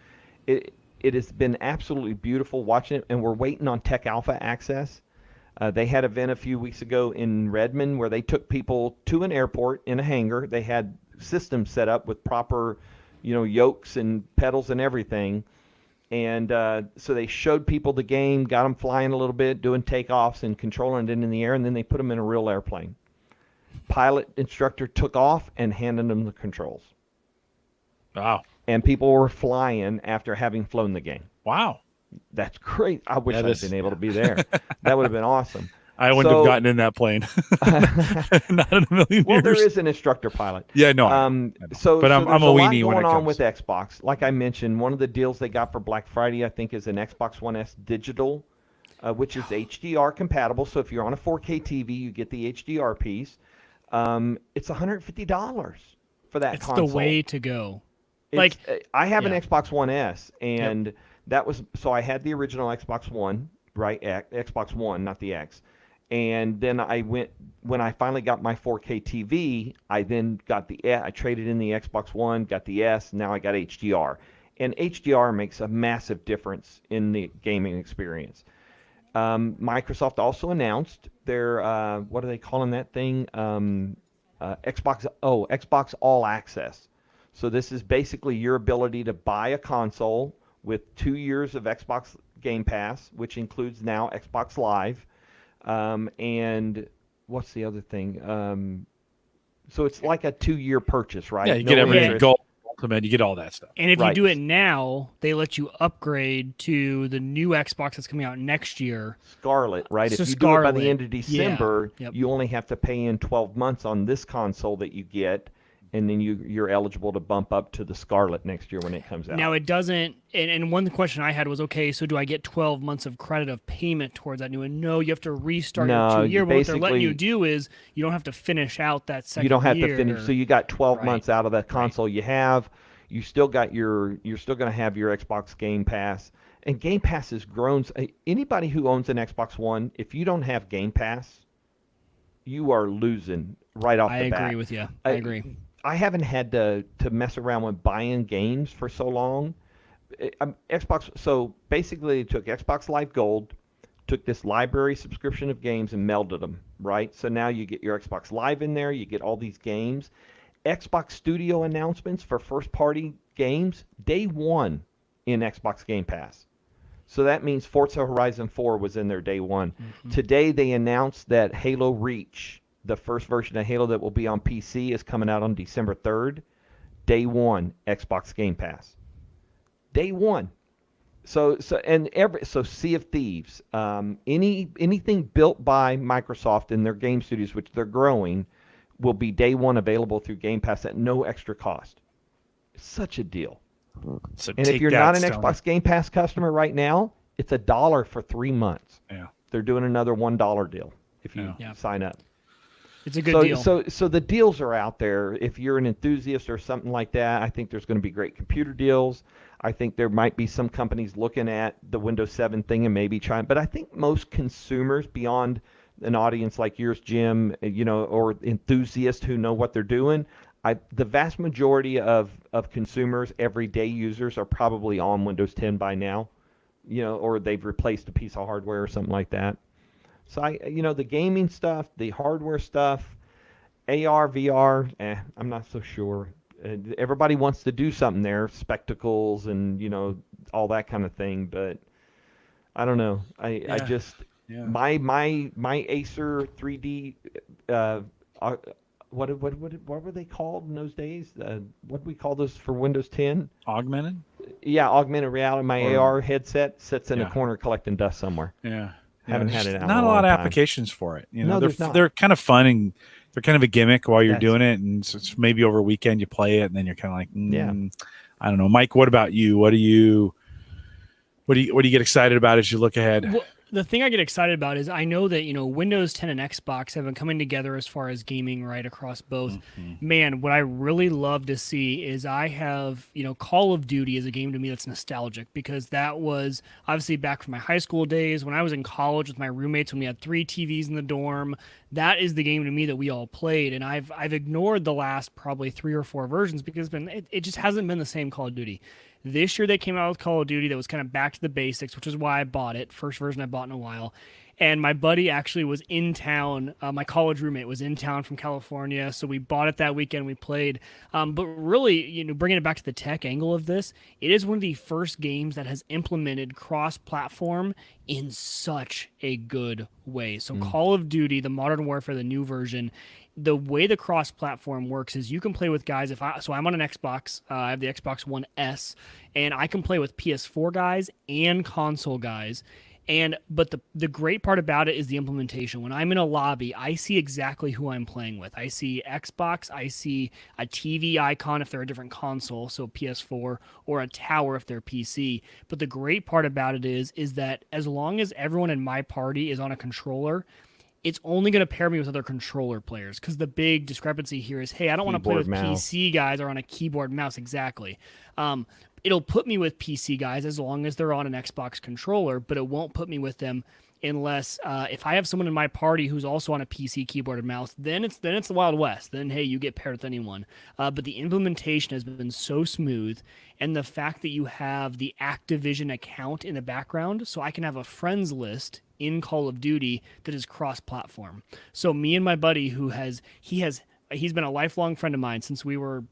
It has been absolutely beautiful watching it, and we're waiting on Tech Alpha access. They had an event a few weeks ago in Redmond where they took people to an airport in a hangar. They had systems set up with proper, yokes and pedals and everything. And so they showed people the game, got them flying a little bit, doing takeoffs and controlling it in the air, and then they put them in a real airplane. Pilot instructor took off and handed them the controls. Wow. And people were flying after having flown the game. Wow. That's great. I wish I'd been able to be there. That would have been awesome. I wouldn't have gotten in that plane. Not in a million years. Well, there is an instructor pilot. Yeah, no. I know. But I'm a weenie when it comes. Going on with Xbox. Like I mentioned, one of the deals they got for Black Friday, I think, is an Xbox One S digital, which is HDR compatible. So if you're on a 4K TV, you get the HDR piece. It's $150 for that console. It's the way to go. I have an Xbox One S, and that was so I had the original Xbox One, right? Xbox One, not the X. And then when I finally got my 4K TV, I then got I traded in the Xbox One, got the S, now I got HDR. And HDR makes a massive difference in the gaming experience. Microsoft also announced their, what are they calling that thing? Xbox All Access. So this is basically your ability to buy a console with 2 years of Xbox Game Pass, which includes now Xbox Live. And what's the other thing? So it's like a 2-year purchase, right? Yeah, you get everything. Gold, Ultimate, you get all that stuff. And if you do it now, they let you upgrade to the new Xbox that's coming out next year. Scarlet, right? So if you do it by the end of December, you only have to pay in 12 months on this console that you get. And then you're eligible to bump up to the Scarlet next year when it comes out. Now it doesn't, and one question I had was, okay, so do I get 12 months of credit of payment towards that new? And no, you have to restart your 2 year. But what they're letting you do is you don't have to finish out that second year. You don't have to finish. So you got 12 months out of that console you have. You still got you're still going to have your Xbox Game Pass. And Game Pass has grown. Anybody who owns an Xbox One, if you don't have Game Pass, you are losing right off the bat. I agree with you. I agree. I haven't had to mess around with buying games for so long. Xbox. So basically, they took Xbox Live Gold, took this library subscription of games and melded them, right? So now you get your Xbox Live in there. You get all these games. Xbox Studio announcements for first-party games, day one in Xbox Game Pass. So that means Forza Horizon 4 was in there day one. Mm-hmm. Today they announced that Halo Reach, the first version of Halo that will be on PC, is coming out on December 3rd. Day one, Xbox Game Pass. Day one. So Sea of Thieves, anything built by Microsoft in their game studios, which they're growing, will be day one available through Game Pass at no extra cost. Such a deal. So and if you're not an Xbox Game Pass customer right now, it's $1 for 3 months. Yeah. They're doing another $1 deal if you sign up. It's a good deal. So the deals are out there. If you're an enthusiast or something like that, I think there's going to be great computer deals. I think there might be some companies looking at the Windows 7 thing and maybe trying. But I think most consumers, beyond an audience like yours, Jim, or enthusiasts who know what they're doing, the vast majority of consumers, everyday users, are probably on Windows 10 by now, or they've replaced a piece of hardware or something like that. So the gaming stuff, the hardware stuff, AR, VR, I'm not so sure. Everybody wants to do something there, spectacles and all that kind of thing, but I don't know. I just my Acer 3D. What were they called in those days? What do we call those for Windows 10? Augmented? Yeah, augmented reality. My AR headset sits in a corner collecting dust somewhere. Yeah. Haven't had it out. Not a lot of applications for it. They're kind of fun and they're kind of a gimmick while you're doing it, and so it's maybe over a weekend you play it, and then you're kind of like, I don't know. Mike, what about you? What do you get excited about as you look ahead? The thing I get excited about is I know that, Windows 10 and Xbox have been coming together as far as gaming right across both. Man, what I really love to see is I have, Call of Duty is a game to me that's nostalgic because that was obviously back from my high school days when I was in college with my roommates when we had 3 TVs in the dorm. That is the game to me that we all played, and I've ignored the last probably 3 or 4 versions because it just hasn't been the same Call of Duty. This year they came out with Call of Duty that was kind of back to the basics, which is why I bought it. First version I bought in a while. And my buddy actually was in town. My college roommate was in town from California, so we bought it that weekend. We played. But really, bringing it back to the tech angle of this, it is one of the first games that has implemented cross-platform in such a good way. So Call of Duty, the Modern Warfare, the new version, the way the cross-platform works is you can play with guys. So I'm on an Xbox. I have the Xbox One S, and I can play with PS4 guys and console guys. But the great part about it is the implementation. When I'm in a lobby, I see exactly who I'm playing with. I see Xbox, I see a TV icon if they're a different console, so PS4, or a tower if they're PC. But the great part about it is that as long as everyone in my party is on a controller, it's only going to pair me with other controller players because the big discrepancy here is, hey, I don't want to play with PC guys or on a keyboard and mouse. Exactly. It'll put me with PC guys as long as they're on an Xbox controller, but it won't put me with them unless if I have someone in my party who's also on a PC keyboard and mouse, then it's the Wild West. Then, hey, you get paired with anyone. But the implementation has been so smooth, and the fact that you have the Activision account in the background, so I can have a friends list in Call of Duty that is cross-platform. So me and my buddy he's been a lifelong friend of mine since we were,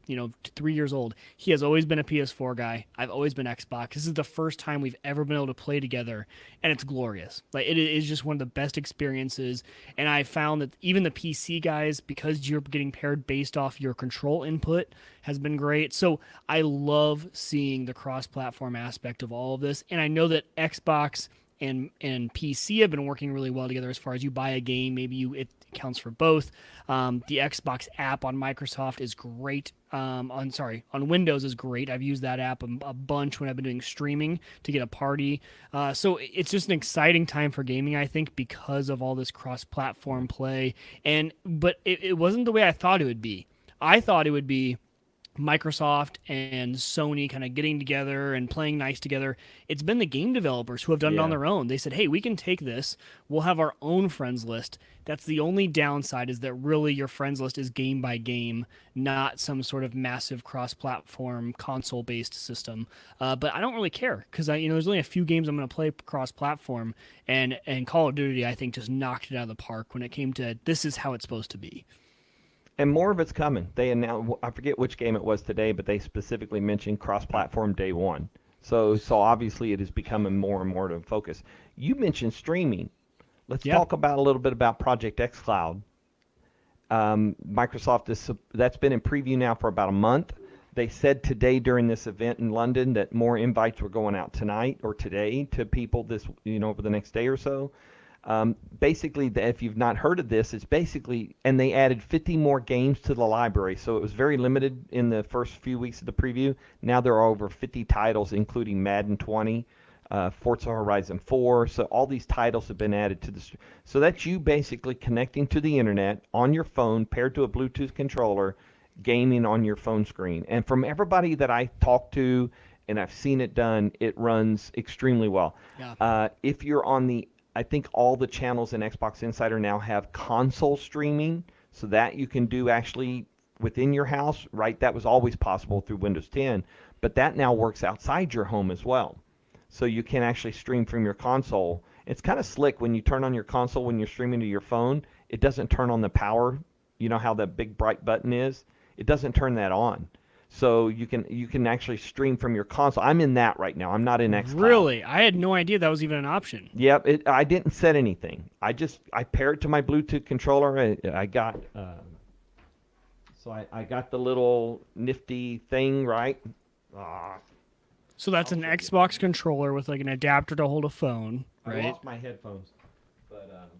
3 years old. He has always been a PS4 guy. I've always been Xbox. This is the first time we've ever been able to play together, and it's glorious. Like, it is just one of the best experiences, and I found that even the PC guys, because you're getting paired based off your control input, has been great. So I love seeing the cross-platform aspect of all of this, and I know that Xbox and PC have been working really well together as far as you buy a game, maybe it counts for both. The Xbox app on Microsoft is great. On Windows is great. I've used that app a bunch when I've been doing streaming to get a party. So it's just an exciting time for gaming, I think, because of all this cross-platform play. But it wasn't the way I thought it would be. I thought it would be Microsoft and Sony kind of getting together and playing nice together. It's been the game developers who have done it on their own. They said, hey, we can take this. We'll have our own friends list. That's the only downside, is that really your friends list is game by game, not some sort of massive cross-platform console-based system. But I don't really care because there's only a few games I'm going to play cross-platform, and Call of Duty, I think, just knocked it out of the park when it came to this is how it's supposed to be. And more of it's coming. They announced, I forget which game it was today, but they specifically mentioned cross-platform day one. So obviously it is becoming more and more to focus. You mentioned streaming. Let's talk about a little bit about Project xCloud. Microsoft that's been in preview now for about a month. They said today during this event in London that more invites were going out tonight or today to people over the next day or so. Basically, if you've not heard of this, it's basically, and they added 50 more games to the library. So it was very limited in the first few weeks of the preview. Now there are over 50 titles, including Madden 20, Forza Horizon 4. So all these titles have been added to the. So that's you basically connecting to the internet on your phone, paired to a Bluetooth controller, gaming on your phone screen. And from everybody that I talk to, and I've seen it done, it runs extremely well. Yeah. If you're on I think all the channels in Xbox Insider now have console streaming, so that you can do actually within your house, right? That was always possible through Windows 10, but that now works outside your home as well. So you can actually stream from your console. It's kind of slick when you turn on your console when you're streaming to your phone. It doesn't turn on the power. You know how that big bright button is? It doesn't turn that on. So you can actually stream from your console. I'm in that right now. I'm not in xCloud. Really? I had no idea that was even an option. Yep. I didn't set anything. I pair it to my Bluetooth controller. I got I got the little nifty thing, right? So that's an Xbox controller with like an adapter to hold a phone, right? I lost my headphones, but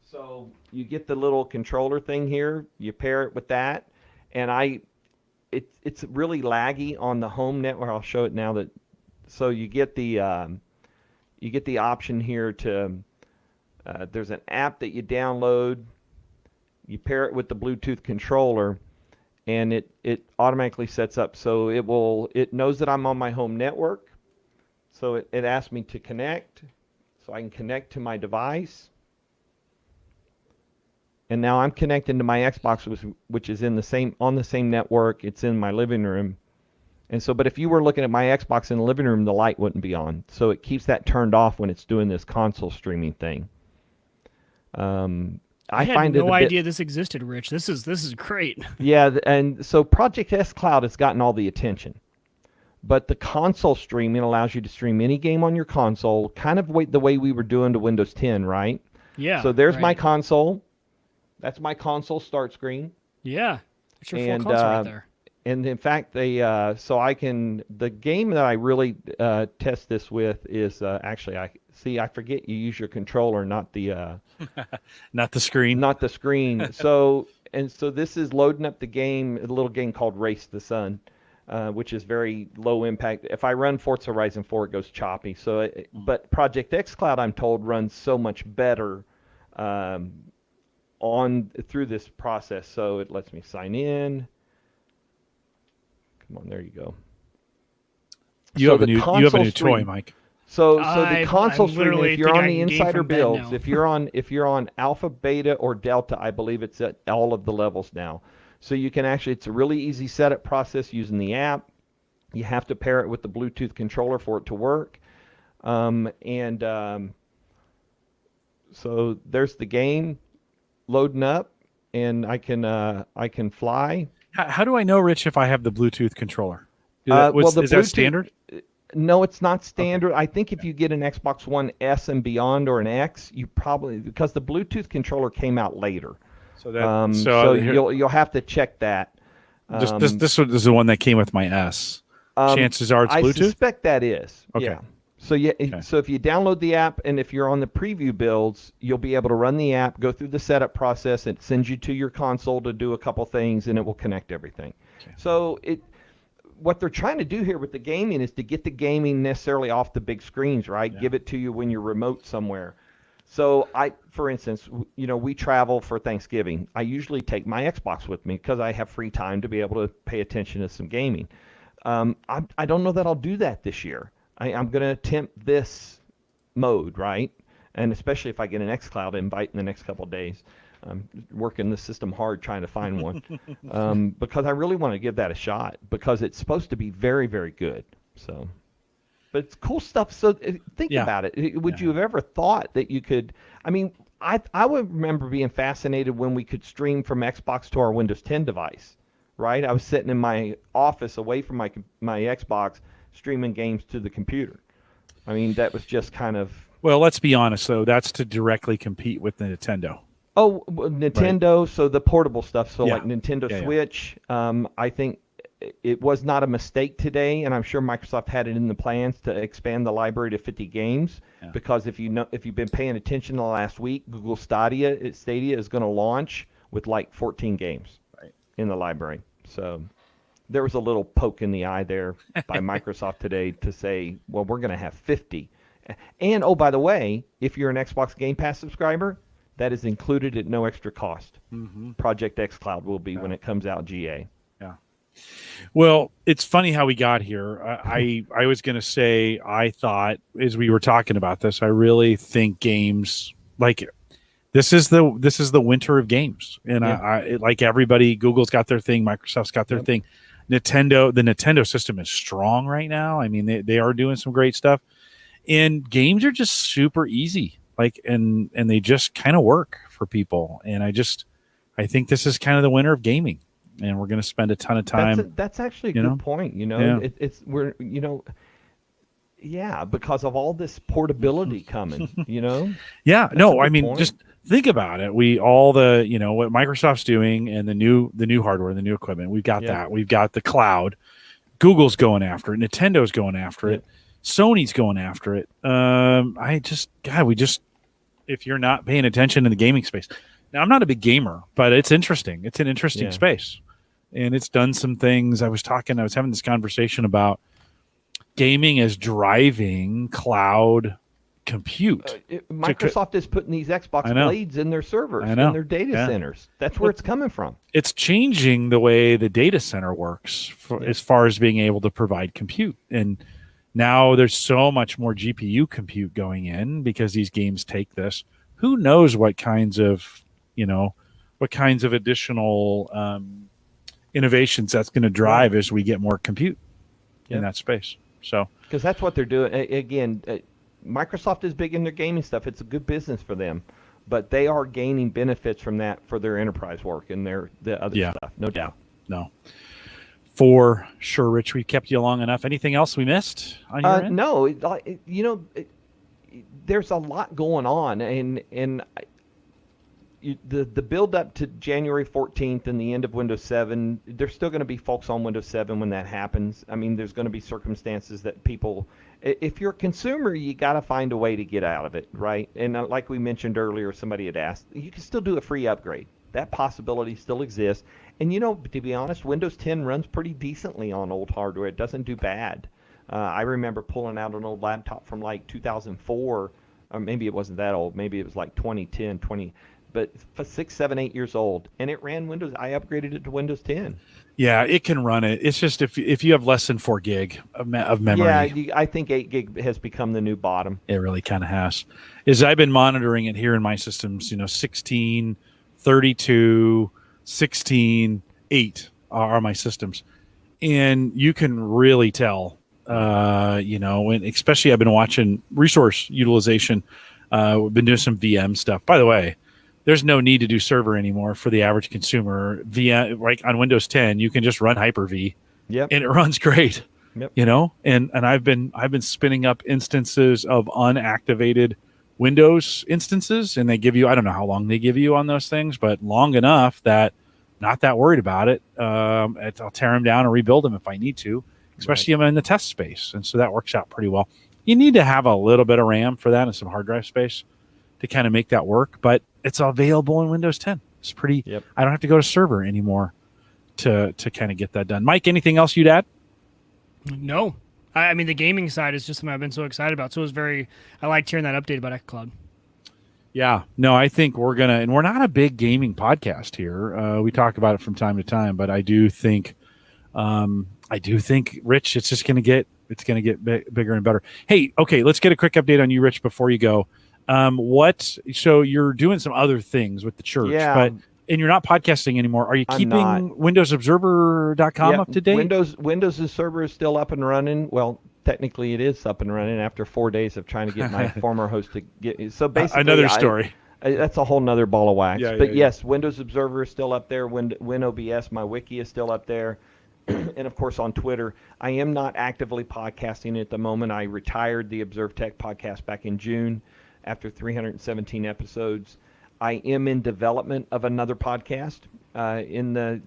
so you get the little controller thing here. You pair it with that, and it's really laggy on the home network. I'll show it now. So you get the you get the option here to, there's an app that you download, you pair it with the Bluetooth controller, and it automatically sets up. So it knows that I'm on my home network. So it asks me to connect, so I can connect to my device. And now I'm connecting to my Xbox, which is on the same network. It's in my living room. And so, but if you were looking at my Xbox in the living room, the light wouldn't be on. So it keeps that turned off when it's doing this console streaming thing. I had no idea this existed, Rich. This is great. Yeah, and so Project S Cloud has gotten all the attention. But the console streaming allows you to stream any game on your console, kind of the way we were doing to Windows 10, right? Yeah. So there's my console. That's my console start screen. Yeah. It's your full console right there. And in fact, the game that I really test this with is actually, I forget you use your controller, not the not the screen. Not the screen. So this is loading up the game, a little game called Race the Sun, which is very low impact. If I run Forza Horizon 4, it goes choppy. So, but Project X Cloud, I'm told, runs so much better through this process. So it lets me sign in. Come on, there you go. You have a new toy, Mike. So the console stream, if you're on the insider builds, if you're on alpha, beta, or delta, I believe it's at all of the levels now. So you can actually, it's a really easy setup process using the app. You have to pair it with the Bluetooth controller for it to work. So there's the game loading up, and I can fly. How do I know, Rich, if I have the Bluetooth controller? Is that standard? No, it's not standard. Okay. I think if you get an Xbox One S and beyond or an X, you probably, because the Bluetooth controller came out later. So you'll have to check that. This is the one that came with my S. Chances are it's Bluetooth? I suspect that is. Okay. Yeah. So if you download the app, and if you're on the preview builds, you'll be able to run the app, go through the setup process. It sends you to your console to do a couple things, and it will connect everything. Okay. So what they're trying to do here with the gaming is to get the gaming necessarily off the big screens, right? Yeah. Give it to you when you're remote somewhere. So for instance, we travel for Thanksgiving. I usually take my Xbox with me because I have free time to be able to pay attention to some gaming. I don't know that I'll do that this year. I'm going to attempt this mode, right? And especially if I get an xCloud invite in the next couple of days. I'm working the system hard trying to find one because I really want to give that a shot because it's supposed to be very, very good. So, but it's cool stuff. So think about it. Would you have ever thought that you could? I mean, I would remember being fascinated when we could stream from Xbox to our Windows 10 device, right? I was sitting in my office away from my Xbox, streaming games to the computer. I mean, that was just kind of... Well, let's be honest, though. That's to directly compete with the Nintendo. Oh, Nintendo, right. So the portable stuff. So like Nintendo Switch, I think it was not a mistake today, and I'm sure Microsoft had it in the plans to expand the library to 50 games because if you've been paying attention the last week, Google Stadia is going to launch with like 14 games in the library. So... there was a little poke in the eye there by Microsoft today to say, well, we're going to have 50. And, oh, by the way, if you're an Xbox Game Pass subscriber, that is included at no extra cost. Mm-hmm. Project X Cloud will be when it comes out GA. Yeah. Well, it's funny how we got here. I was going to say, I thought, as we were talking about this, I really think games, like, this is the winter of games. And I like everybody, Google's got their thing, Microsoft's got their thing. The Nintendo system is strong right now. I mean, they are doing some great stuff, and games are just super easy. Like, and they just kind of work for people. And I think this is kind of the winter of gaming, and we're going to spend a ton of time. That's actually a good point. Because of all this portability coming. Yeah. No, I mean, point. Just think about it. What Microsoft's doing and the new hardware, the new equipment, we've got that. We've got the cloud. Google's going after it. Nintendo's going after it. Sony's going after it. If you're not paying attention in the gaming space. Now, I'm not a big gamer, but it's interesting. It's an interesting space. And it's done some things. I was having this conversation about gaming as driving cloud compute. Microsoft is putting these Xbox blades in their servers, in their data centers. That's where it's coming from. It's changing the way the data center works as far as being able to provide compute. And now there's so much more GPU compute going in because these games take this. Who knows what kinds of additional innovations that's going to drive as we get more compute in that space. So because that's what they're doing. Again, Microsoft is big in their gaming stuff. It's a good business for them, but they are gaining benefits from that for their enterprise work and the other stuff. No doubt. No. For sure, Rich, we've kept you long enough. Anything else we missed on your end? No, there's a lot going on, and the build up to January 14th and the end of Windows 7, there's still going to be folks on Windows 7 when that happens. I mean, there's going to be circumstances that people, if you're a consumer, you got to find a way to get out of it, right? And like we mentioned earlier, somebody had asked, you can still do a free upgrade. That possibility still exists. And, to be honest, Windows 10 runs pretty decently on old hardware. It doesn't do bad. I remember pulling out an old laptop from like 2004, or maybe it wasn't that old. Maybe it was like 2010, but for 6, 7, 8 years old, and it ran Windows. I upgraded it to Windows 10. Yeah, it can run it. It's just if you have less than 4 gig of memory. Yeah, I think 8 gig has become the new bottom. It really kind of has. I've been monitoring it here in my systems, 16, 32, 16, 8 are my systems. And you can really tell, and especially I've been watching resource utilization. We've been doing some VM stuff. By the way, there's no need to do server anymore for the average consumer. Like on Windows 10, you can just run Hyper-V, and it runs great. Yep. And I've been spinning up instances of unactivated Windows instances, and they give you, I don't know how long they give you on those things, but long enough that not that worried about it. I'll tear them down and rebuild them if I need to, especially if I'm in the test space. And so that works out pretty well. You need to have a little bit of RAM for that and some hard drive space to kind of make that work, but it's available in Windows 10. It's pretty, I don't have to go to server anymore to kind of get that done. Mike, anything else you'd add? No. I mean, the gaming side is just something I've been so excited about. So I liked hearing that update about xCloud. Yeah, no, I think we're not a big gaming podcast here. We talk about it from time to time, but I do think, Rich, it's just going to get bigger and better. Hey, okay, let's get a quick update on you, Rich, before you go. So you're doing some other things with the church, and you're not podcasting anymore. Are you keeping WindowsObserver.com up to date? Windows server is still up and running. Well, technically it is up and running after 4 days of trying to get my former host to get. So basically, another story. That's a whole nother ball of wax. Yes, Windows Observer is still up there. WinOBS, my wiki is still up there. And of course on Twitter. I am not actively podcasting at the moment. I retired the Observe Tech podcast back in June after 317 episodes. I am in development of another podcast,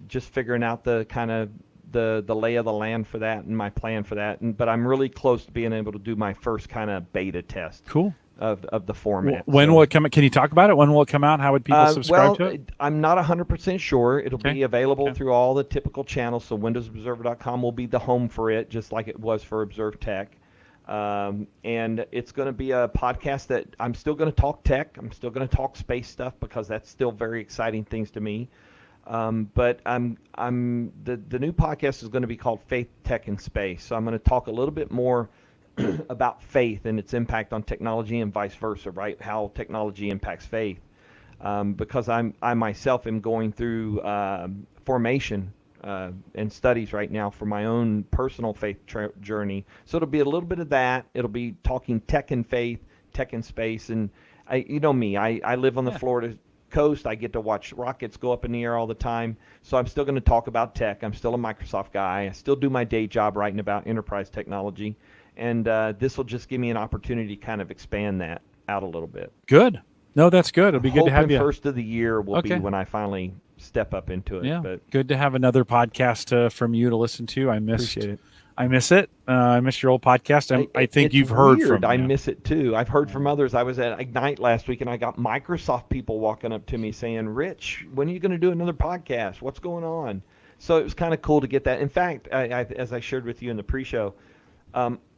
just figuring out the kind of the lay of the land for that and my plan for that. But I'm really close to being able to do my first kind of beta test. Cool. Of the format. When will it come? Can you talk about it? When will it come out? How would people subscribe to it? I'm not 100% sure. It'll be available through all the typical channels. So WindowsObserver.com will be the home for it, just like it was for Observe Tech. And it's going to be a podcast that I'm still going to talk tech. I'm still going to talk space stuff because that's still very exciting things to me. But the new podcast is going to be called Faith, Tech, and Space. So I'm going to talk a little bit more about faith and its impact on technology and vice versa, right? How technology impacts faith. Because I myself am going through formation and studies right now for my own personal faith journey. So it'll be a little bit of that. It'll be talking tech and faith, tech and space. And you know me, I live on the Florida coast. I get to watch rockets go up in the air all the time. So I'm still going to talk about tech. I'm still a Microsoft guy. I still do my day job writing about enterprise technology. And this will just give me an opportunity to kind of expand that out a little bit. Good. No, that's good. It'll be good to have you. First of the year will be when I finally step up into it. Yeah, but good to have another podcast from you to listen to. Appreciate it. I miss it. I miss your old podcast. I think you've heard from me. I miss it too. I've heard from others. I was at Ignite last week, and I got Microsoft people walking up to me saying, Rich, when are you going to do another podcast? What's going on? So it was kind of cool to get that. In fact, as I shared with you in the pre-show,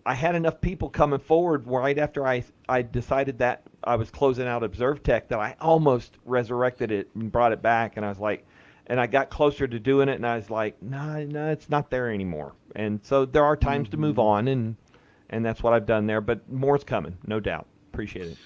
I had enough people coming forward right after I decided that I was closing out Observe Tech that I almost resurrected it and brought it back. And I was like, and I got closer to doing it, and I was like, no, it's not there anymore. And so there are times to move on, and that's what I've done there. But more's coming, no doubt. Appreciate it.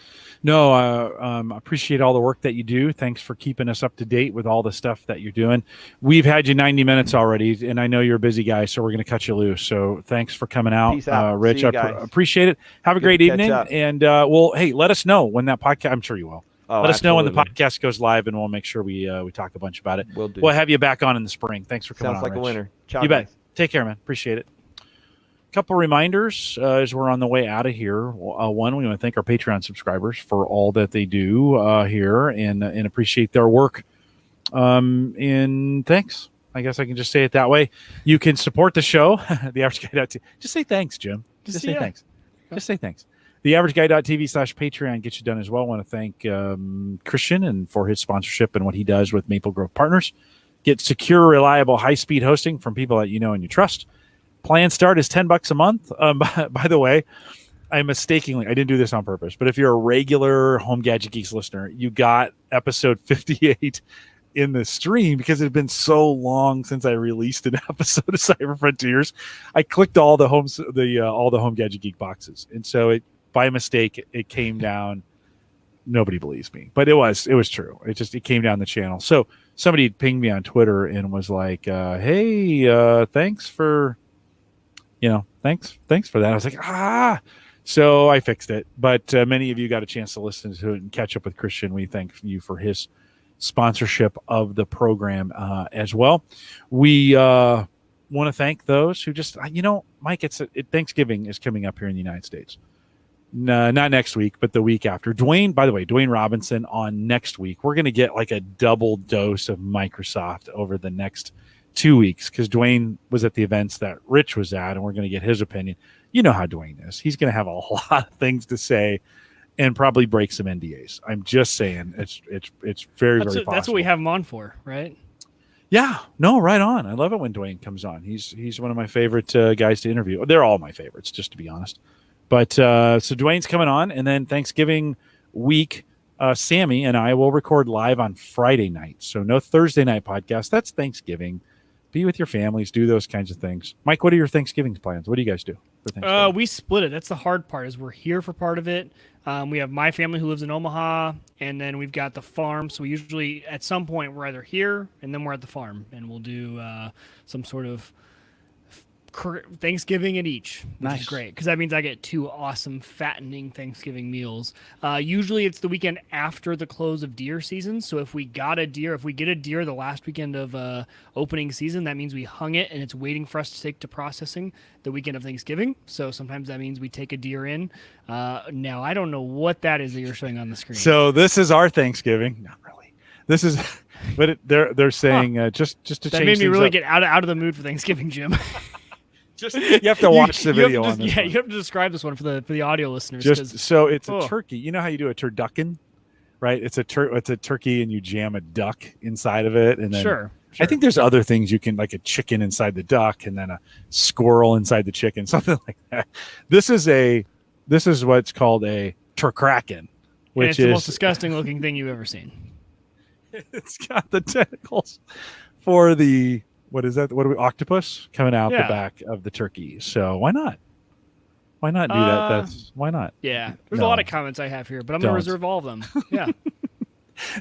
No, appreciate all the work that you do. Thanks for keeping us up to date with all the stuff that you're doing. We've had you 90 minutes already, and I know you're a busy guy, so we're going to cut you loose. So thanks for coming out. Peace out. Rich. See you guys. Appreciate it. Have a great evening. And well, hey, let us know when that podcast, I'm sure you will. Let us know when the podcast goes live, and we'll make sure we talk a bunch about it. We'll have you back on in the spring. Thanks for coming on, Sounds like Rich. a winner. Ciao, you guys. bet. Take care, man. Appreciate it. Couple reminders as we're on the way out of here. One, we want to thank our Patreon subscribers for all that they do here and appreciate their work. And thanks. I guess I can just say it that way. You can support the show. The Average Guy.tv. Just say thanks, Jim. Just say thanks. Just say thanks. The Average Guy.tv/Patreon gets you done as well. I want to thank Christian and for his sponsorship and what he does with Maple Grove Partners. Get secure, reliable, high-speed hosting from people that you know and you trust. Plan start is $10 a month. By the way, I didn't do this on purpose, but if you're a regular Home Gadget Geeks listener, you got episode 58 in the stream because it had been so long since I released an episode of Cyber Frontiers. I clicked all the Home Gadget Geek boxes, and so by mistake it came down. Nobody believes me, but it was true. It came down the channel. So somebody pinged me on Twitter and was like, "Hey, thanks for." Thanks for that. I was like, so I fixed it. But many of you got a chance to listen to it and catch up with Christian. We thank you for his sponsorship of the program as well. We want to thank those who just, Mike, Thanksgiving is coming up here in the United States. No, not next week, but the week after. Dwayne Robinson on next week. We're going to get like a double dose of Microsoft over the next 2 weeks because Dwayne was at the events that Rich was at, and we're going to get his opinion. You know how Dwayne is. He's going to have a lot of things to say and probably break some NDAs. I'm just saying it's very possible. That's what we have him on for, right? Yeah, no, right on. I love it when Dwayne comes on. He's one of my favorite guys to interview. They're all my favorites, just to be honest. But so Dwayne's coming on, and then Thanksgiving week, Sammy and I will record live on Friday night. So no Thursday night podcast. That's Thanksgiving. Be with your families, do those kinds of things. Mike, what are your Thanksgiving plans? What do you guys do for Thanksgiving? We split it. That's the hard part is we're here for part of it. We have my family who lives in Omaha, and then we've got the farm. So we usually, at some point, we're either here and then we're at the farm, and we'll do some sort of Thanksgiving at each, which is great because that means I get 2 awesome fattening Thanksgiving meals. Usually it's the weekend after the close of deer season. So if we get a deer the last weekend of opening season, that means we hung it and it's waiting for us to take to processing the weekend of Thanksgiving. So sometimes that means we take a deer in. Now I don't know what that is that you're showing on the screen. So this is our Thanksgiving. Not really. This is, but they're saying just to change. That made me things really up. get out of the mood for Thanksgiving, Jim. You have to watch the video on this. Yeah, one. you have to describe this one for the audio listeners. So it's a turkey. You know how you do a turducken, right? It's a turkey, and you jam a duck inside of it, and then sure. I think there's other things you can, like a chicken inside the duck, and then a squirrel inside the chicken, something like that. This is what's called a turkraken, which it's the most disgusting looking thing you've ever seen. It's got the tentacles for the. What is that? What are we? Octopus coming out the back of the turkey. So why not? Why not do that? Why not? Yeah, there's a lot of comments I have here, but I'm going to reserve all of them. Yeah.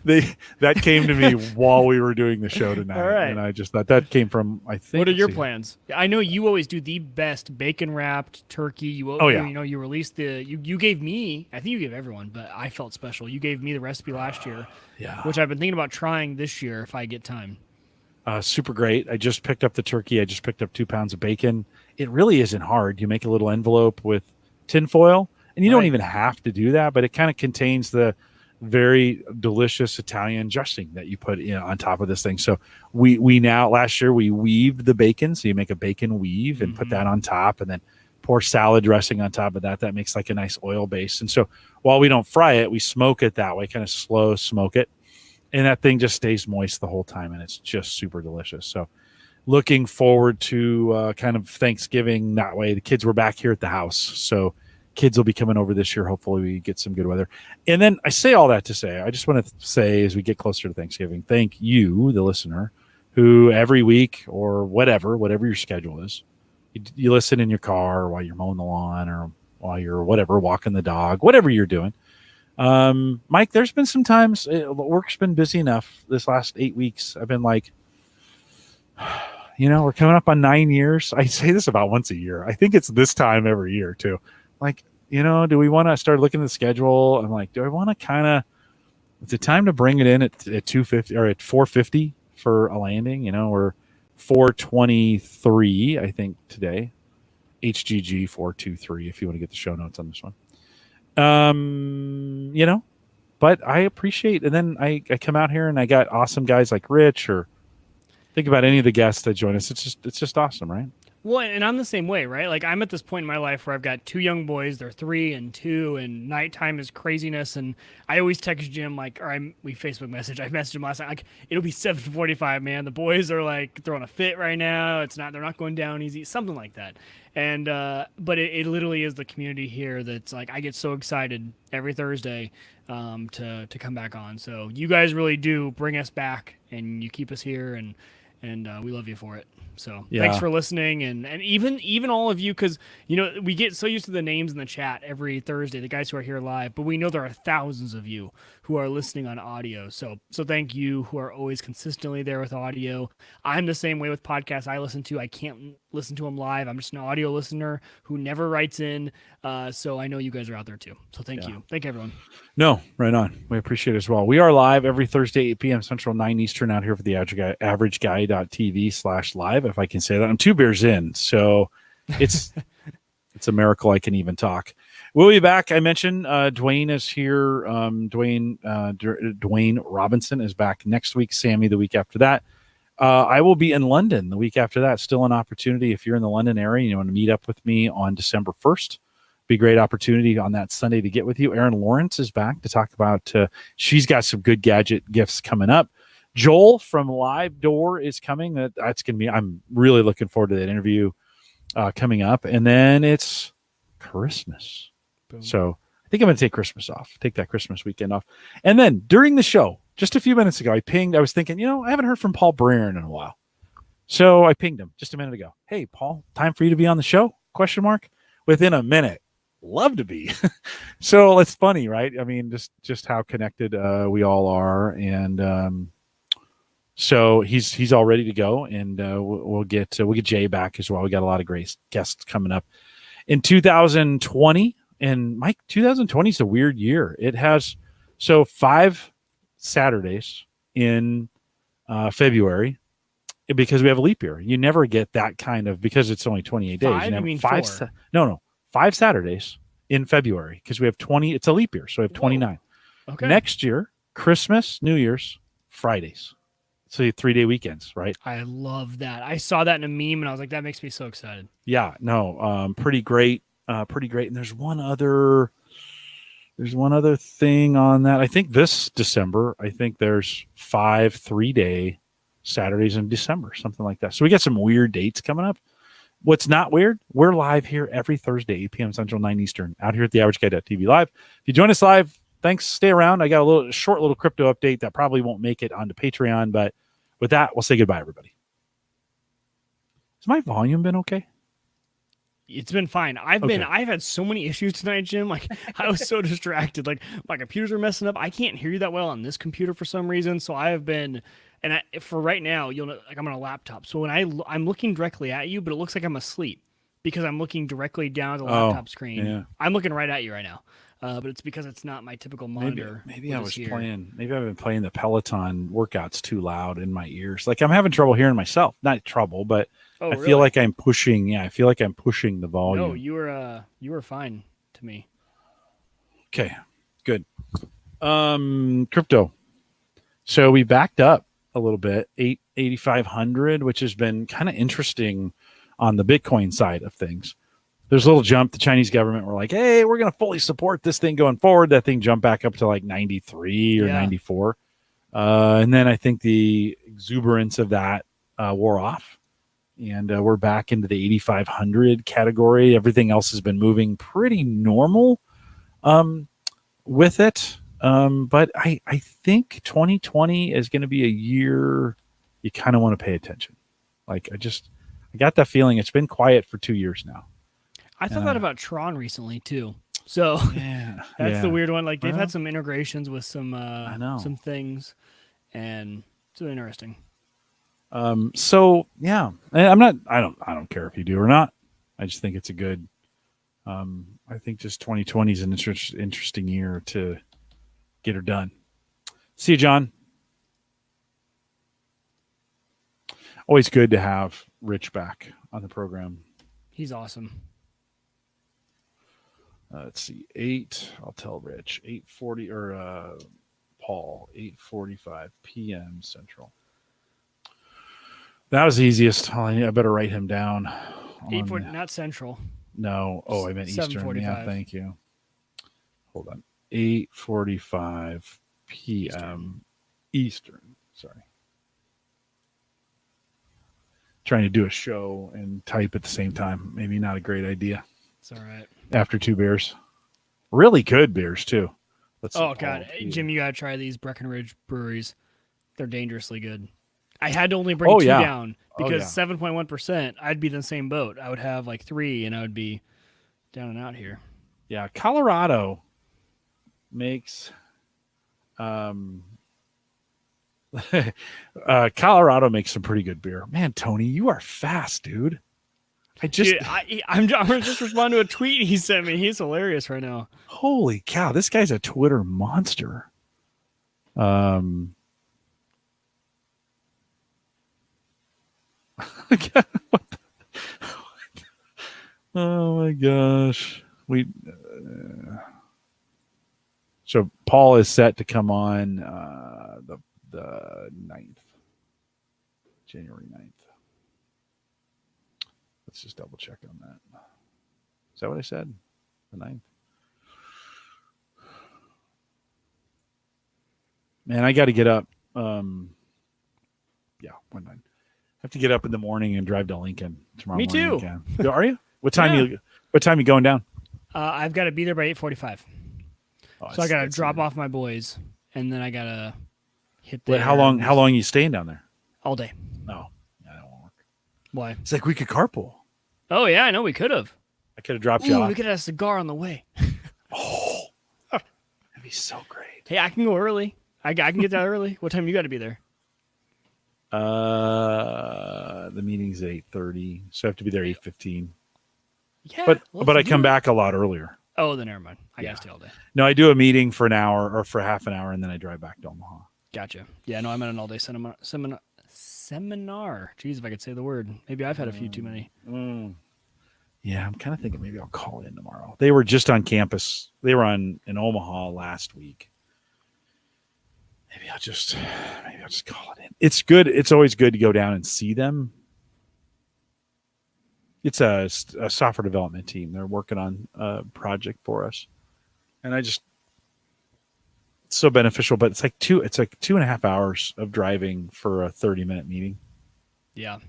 That came to me while we were doing the show tonight, all right. and I just thought that came from. I think. What are your plans? I know you always do the best bacon wrapped turkey. You released the. You gave me. I think you gave everyone, but I felt special. You gave me the recipe last year, which I've been thinking about trying this year if I get time. Super great. I just picked up the turkey. I just picked up 2 pounds of bacon. It really isn't hard. You make a little envelope with tinfoil, and you don't even have to do that, but it kind of contains the very delicious Italian dressing that you put in on top of this thing. So last year we weaved the bacon. So you make a bacon weave and put that on top, and then pour salad dressing on top of that. That makes like a nice oil base. And so while we don't fry it, we smoke it that way, kind of slow smoke it. And that thing just stays moist the whole time, and it's just super delicious. So looking forward to kind of Thanksgiving that way. The kids were back here at the house, so kids will be coming over this year. Hopefully we get some good weather. And then I say all that to say, I just want to say, as we get closer to Thanksgiving, thank you, the listener, who every week or whatever your schedule is, you listen in your car while you're mowing the lawn or while you're walking the dog, whatever you're doing. Mike, there's been some times work's been busy enough this last 8 weeks. I've been like, we're coming up on 9 years. I say this about once a year. I think it's this time every year too. Like, do we want to start looking at the schedule? I'm like, do I want to is it time to bring it in at 250 or at 450 for a landing? We're 423, I think, today. HGG423 if you want to get the show notes on this one. But I appreciate, and then I come out here and I got awesome guys like Rich, or think about any of the guests that join us. It's just awesome, right? Well, and I'm the same way, right? Like, I'm at this point in my life where I've got 2 young boys. They're 3 and 2, and nighttime is craziness. And I always text Jim, we Facebook message. I messaged him last night, like, it'll be 7:45, man. The boys are like throwing a fit right now. They're not going down easy, something like that. And but it literally is the community here that's like, I get so excited every Thursday to come back on. So you guys really do bring us back, and you keep us here, and we love you for it. So thanks for listening, and even all of you, because we get so used to the names in the chat every Thursday, the guys who are here live, but we know there are thousands of you who are listening on audio. So thank you, who are always consistently there with audio. I'm the same way with podcasts I listen to. I can't listen to them live. I'm just an audio listener who never writes in. So I know you guys are out there too. So thank you. Thank everyone. No, right on. We appreciate it as well. We are live every Thursday, 8 p.m. Central, 9 Eastern, out here for the averageguy.tv/live, if I can say that. I'm 2 beers in, so it's a miracle I can even talk. We'll be back. I mentioned Dwayne is here. Dwayne Robinson is back next week. Sammy the week after that. I will be in London the week after that. Still an opportunity if you're in the London area and you want to meet up with me on December 1st. Be a great opportunity on that Sunday to get with you. Erin Lawrence is back to talk about, she's got some good gadget gifts coming up. Joel from Live Door is coming. That's going to be, I'm really looking forward to that interview coming up. And then it's Christmas. Boom. So I think I'm going to take Christmas off, take that Christmas weekend off. And then during the show, just a few minutes ago, I was thinking, I haven't heard from Paul Brehren in a while. So I pinged him just a minute ago. Hey, Paul, time for you to be on the show? ? Within a minute. Love to be. So it's funny, right? I mean, just how connected we all are. And so he's all ready to go, and we'll get Jay back as well. We got a lot of great guests coming up in 2020. And Mike, 2020 is a weird year. It has 5 Saturdays in February because we have a leap year. You never get that kind of, because it's only 28 days. You mean 5? 4? No. 5 Saturdays in February because we have 20. It's a leap year, so we have 29. Okay. Next year, Christmas, New Year's, Fridays. So 3-day weekends, right? I love that. I saw that in a meme and I was like, that makes me so excited. Yeah, no, pretty great. And there's one other thing on that. I think this December, there's 5 3-day Saturdays in December, something like that. So we got some weird dates coming up. What's not weird, we're live here every Thursday, 8 p.m. Central, 9 Eastern, out here at the AverageGuy.tv live. If you join us live, thanks. Stay around. I got a short little crypto update that probably won't make it onto Patreon, but with that, we'll say goodbye, everybody. Has my volume been okay? It's been fine. I've had so many issues tonight, Jim. Like, I was so distracted. Like, my computers are messing up. I can't hear you that well on this computer for some reason. So I have been, and for right now, you'll know, like, I'm on a laptop. So when I'm looking directly at you, but it looks like I'm asleep because I'm looking directly down at the laptop screen. Yeah. I'm looking right at you right now. But it's because it's not my typical monitor. Maybe I've been playing the Peloton workouts too loud in my ears. Like, I'm having trouble hearing myself. Not trouble, but I feel like I'm pushing. Yeah, I feel like I'm pushing the volume. No, you were fine to me. Okay, good. Crypto. So we backed up a little bit, 8,500, which has been kind of interesting on the Bitcoin side of things. There's a little jump. The Chinese government were like, hey, we're going to fully support this thing going forward. That thing jumped back up to like 93 or 94. And then I think the exuberance of that wore off. and we're back into the 8,500 category. Everything else has been moving pretty normal with it. But I think 2020 is going to be a year you kind of want to pay attention. Like I got that feeling. It's been quiet for 2 years now. I thought that about Tron recently too. So that's the weird one. Like they've had some integrations with some things, and it's really interesting. So yeah, I don't care if you do or not. I just think it's a good. I think just 2020 is an interesting year to get her done. See you, John. Always good to have Rich back on the program. He's awesome. Let's see, I'll tell Rich 8:40 or Paul 8:45 p.m. Central. That was the easiest. I better write him down. 8:40, not Central. No. Oh, I meant Eastern. 7:45. Yeah, thank you. Hold on. 8:45 p.m. Eastern. Sorry. Trying to do a show and type at the same time. Maybe not a great idea. It's all right. After 2 beers. Really good beers, too. Oh, God. Hey, Jim, you got to try these Breckenridge breweries. They're dangerously good. I had to only bring 2 down because 7.1%, I'd be in the same boat. I would have like 3 and I would be down and out here. Yeah, Colorado makes Colorado makes some pretty good beer. Man, Tony, you are fast, dude. I'm gonna just respond to a tweet he sent me. He's hilarious right now. Holy cow, this guy's a Twitter monster. Oh my gosh. So Paul is set to come on the 9th, January 9th. Let's just double check on that. Is that what I said? The 9th? Man, I got to get up. One 9. I have to get up in the morning and drive to Lincoln tomorrow morning. Me too. Again. Are you? What time you going down? I've got to be there by 8:45. So I got to drop off my boys, and then I got to hit there. Wait, how long are you staying down there? All day. No. That won't work. Why? It's like we could carpool. Oh, yeah, I know we could have. I could have dropped you off. We could have a cigar on the way. That'd be so great. Hey, I can go early. I can get there early. What time you got to be there? The meeting's at 8:30, so I have to be there 8:15. Yeah, but I come back a lot earlier. Oh, then never mind. I gotta stay all day. No, I do a meeting for an hour or for half an hour, and then I drive back to Omaha. Gotcha. Yeah, no, I'm at an all-day seminar. Jeez, if I could say the word. Maybe I've had a few too many. Yeah, I'm kind of thinking maybe I'll call in tomorrow. They were just on campus. They were in Omaha last week. Maybe I'll just call it in. It's good. It's always good to go down and see them. It's a software development team. They're working on a project for us, and it's so beneficial. But it's like 2.5 hours of driving for a 30-minute meeting. Yeah,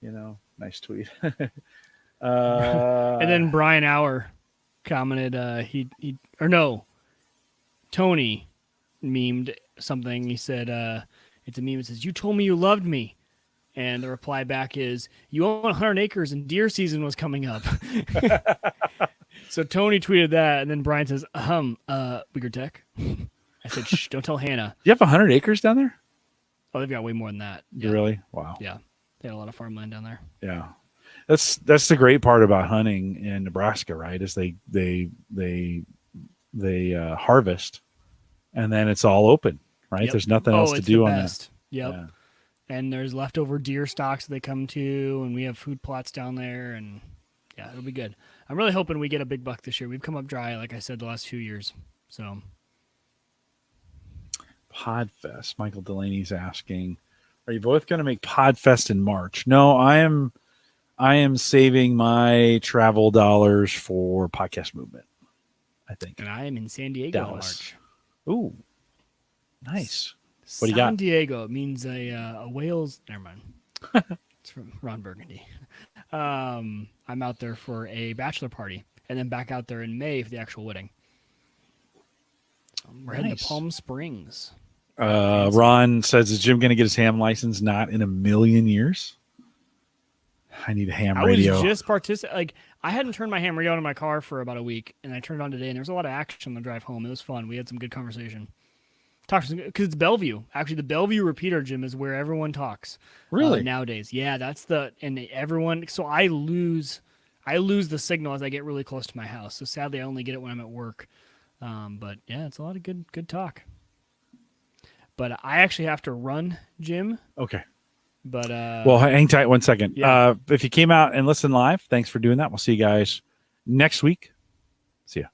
nice tweet. And then Brian Auer commented. Tony memed something. He said, "It's a meme. It says you told me you loved me." And the reply back is, "You own 100 acres and deer season was coming up." So Tony tweeted that, and then Brian says, Bigger Tech. I said, "Shh, don't tell Hannah." You have 100 acres down there? Oh, they've got way more than that. Yeah. Really? Wow. Yeah, they had a lot of farmland down there. Yeah, that's the great part about hunting in Nebraska, right? Is they harvest, and then it's all open, right? Yep. There's nothing else to do on that. Yep. Yeah. And there's leftover deer stocks that they come to, and we have food plots down there, and yeah, it'll be good. I'm really hoping we get a big buck this year. We've come up dry, like I said, the last few years. So, Podfest. Michael Delaney's asking, are you both going to make Podfest in March? No, I am saving my travel dollars for Podcast Movement, I think. And I am in San Diego in March. Ooh, nice. What San do you got? Diego. It means a whale's. Never mind. It's from Ron Burgundy. I'm out there for a bachelor party, and then back out there in May for the actual wedding. So we're heading to Palm Springs. Ron says, is Jim going to get his ham license? Not in a million years. I need a ham radio. I was just I hadn't turned my ham radio on in my car for about a week, and I turned it on today, and there was a lot of action on the drive home. It was fun. We had some good conversation. Because it's Bellevue. Actually, the Bellevue repeater, Jim, is where everyone talks. Really? Nowadays. Yeah, everyone. So I lose the signal as I get really close to my house. So sadly, I only get it when I'm at work. But yeah, it's a lot of good talk. But I actually have to run, Jim. Okay. But well, hang tight 1 second. Yeah. If you came out and listened live, thanks for doing that. We'll see you guys next week. See ya.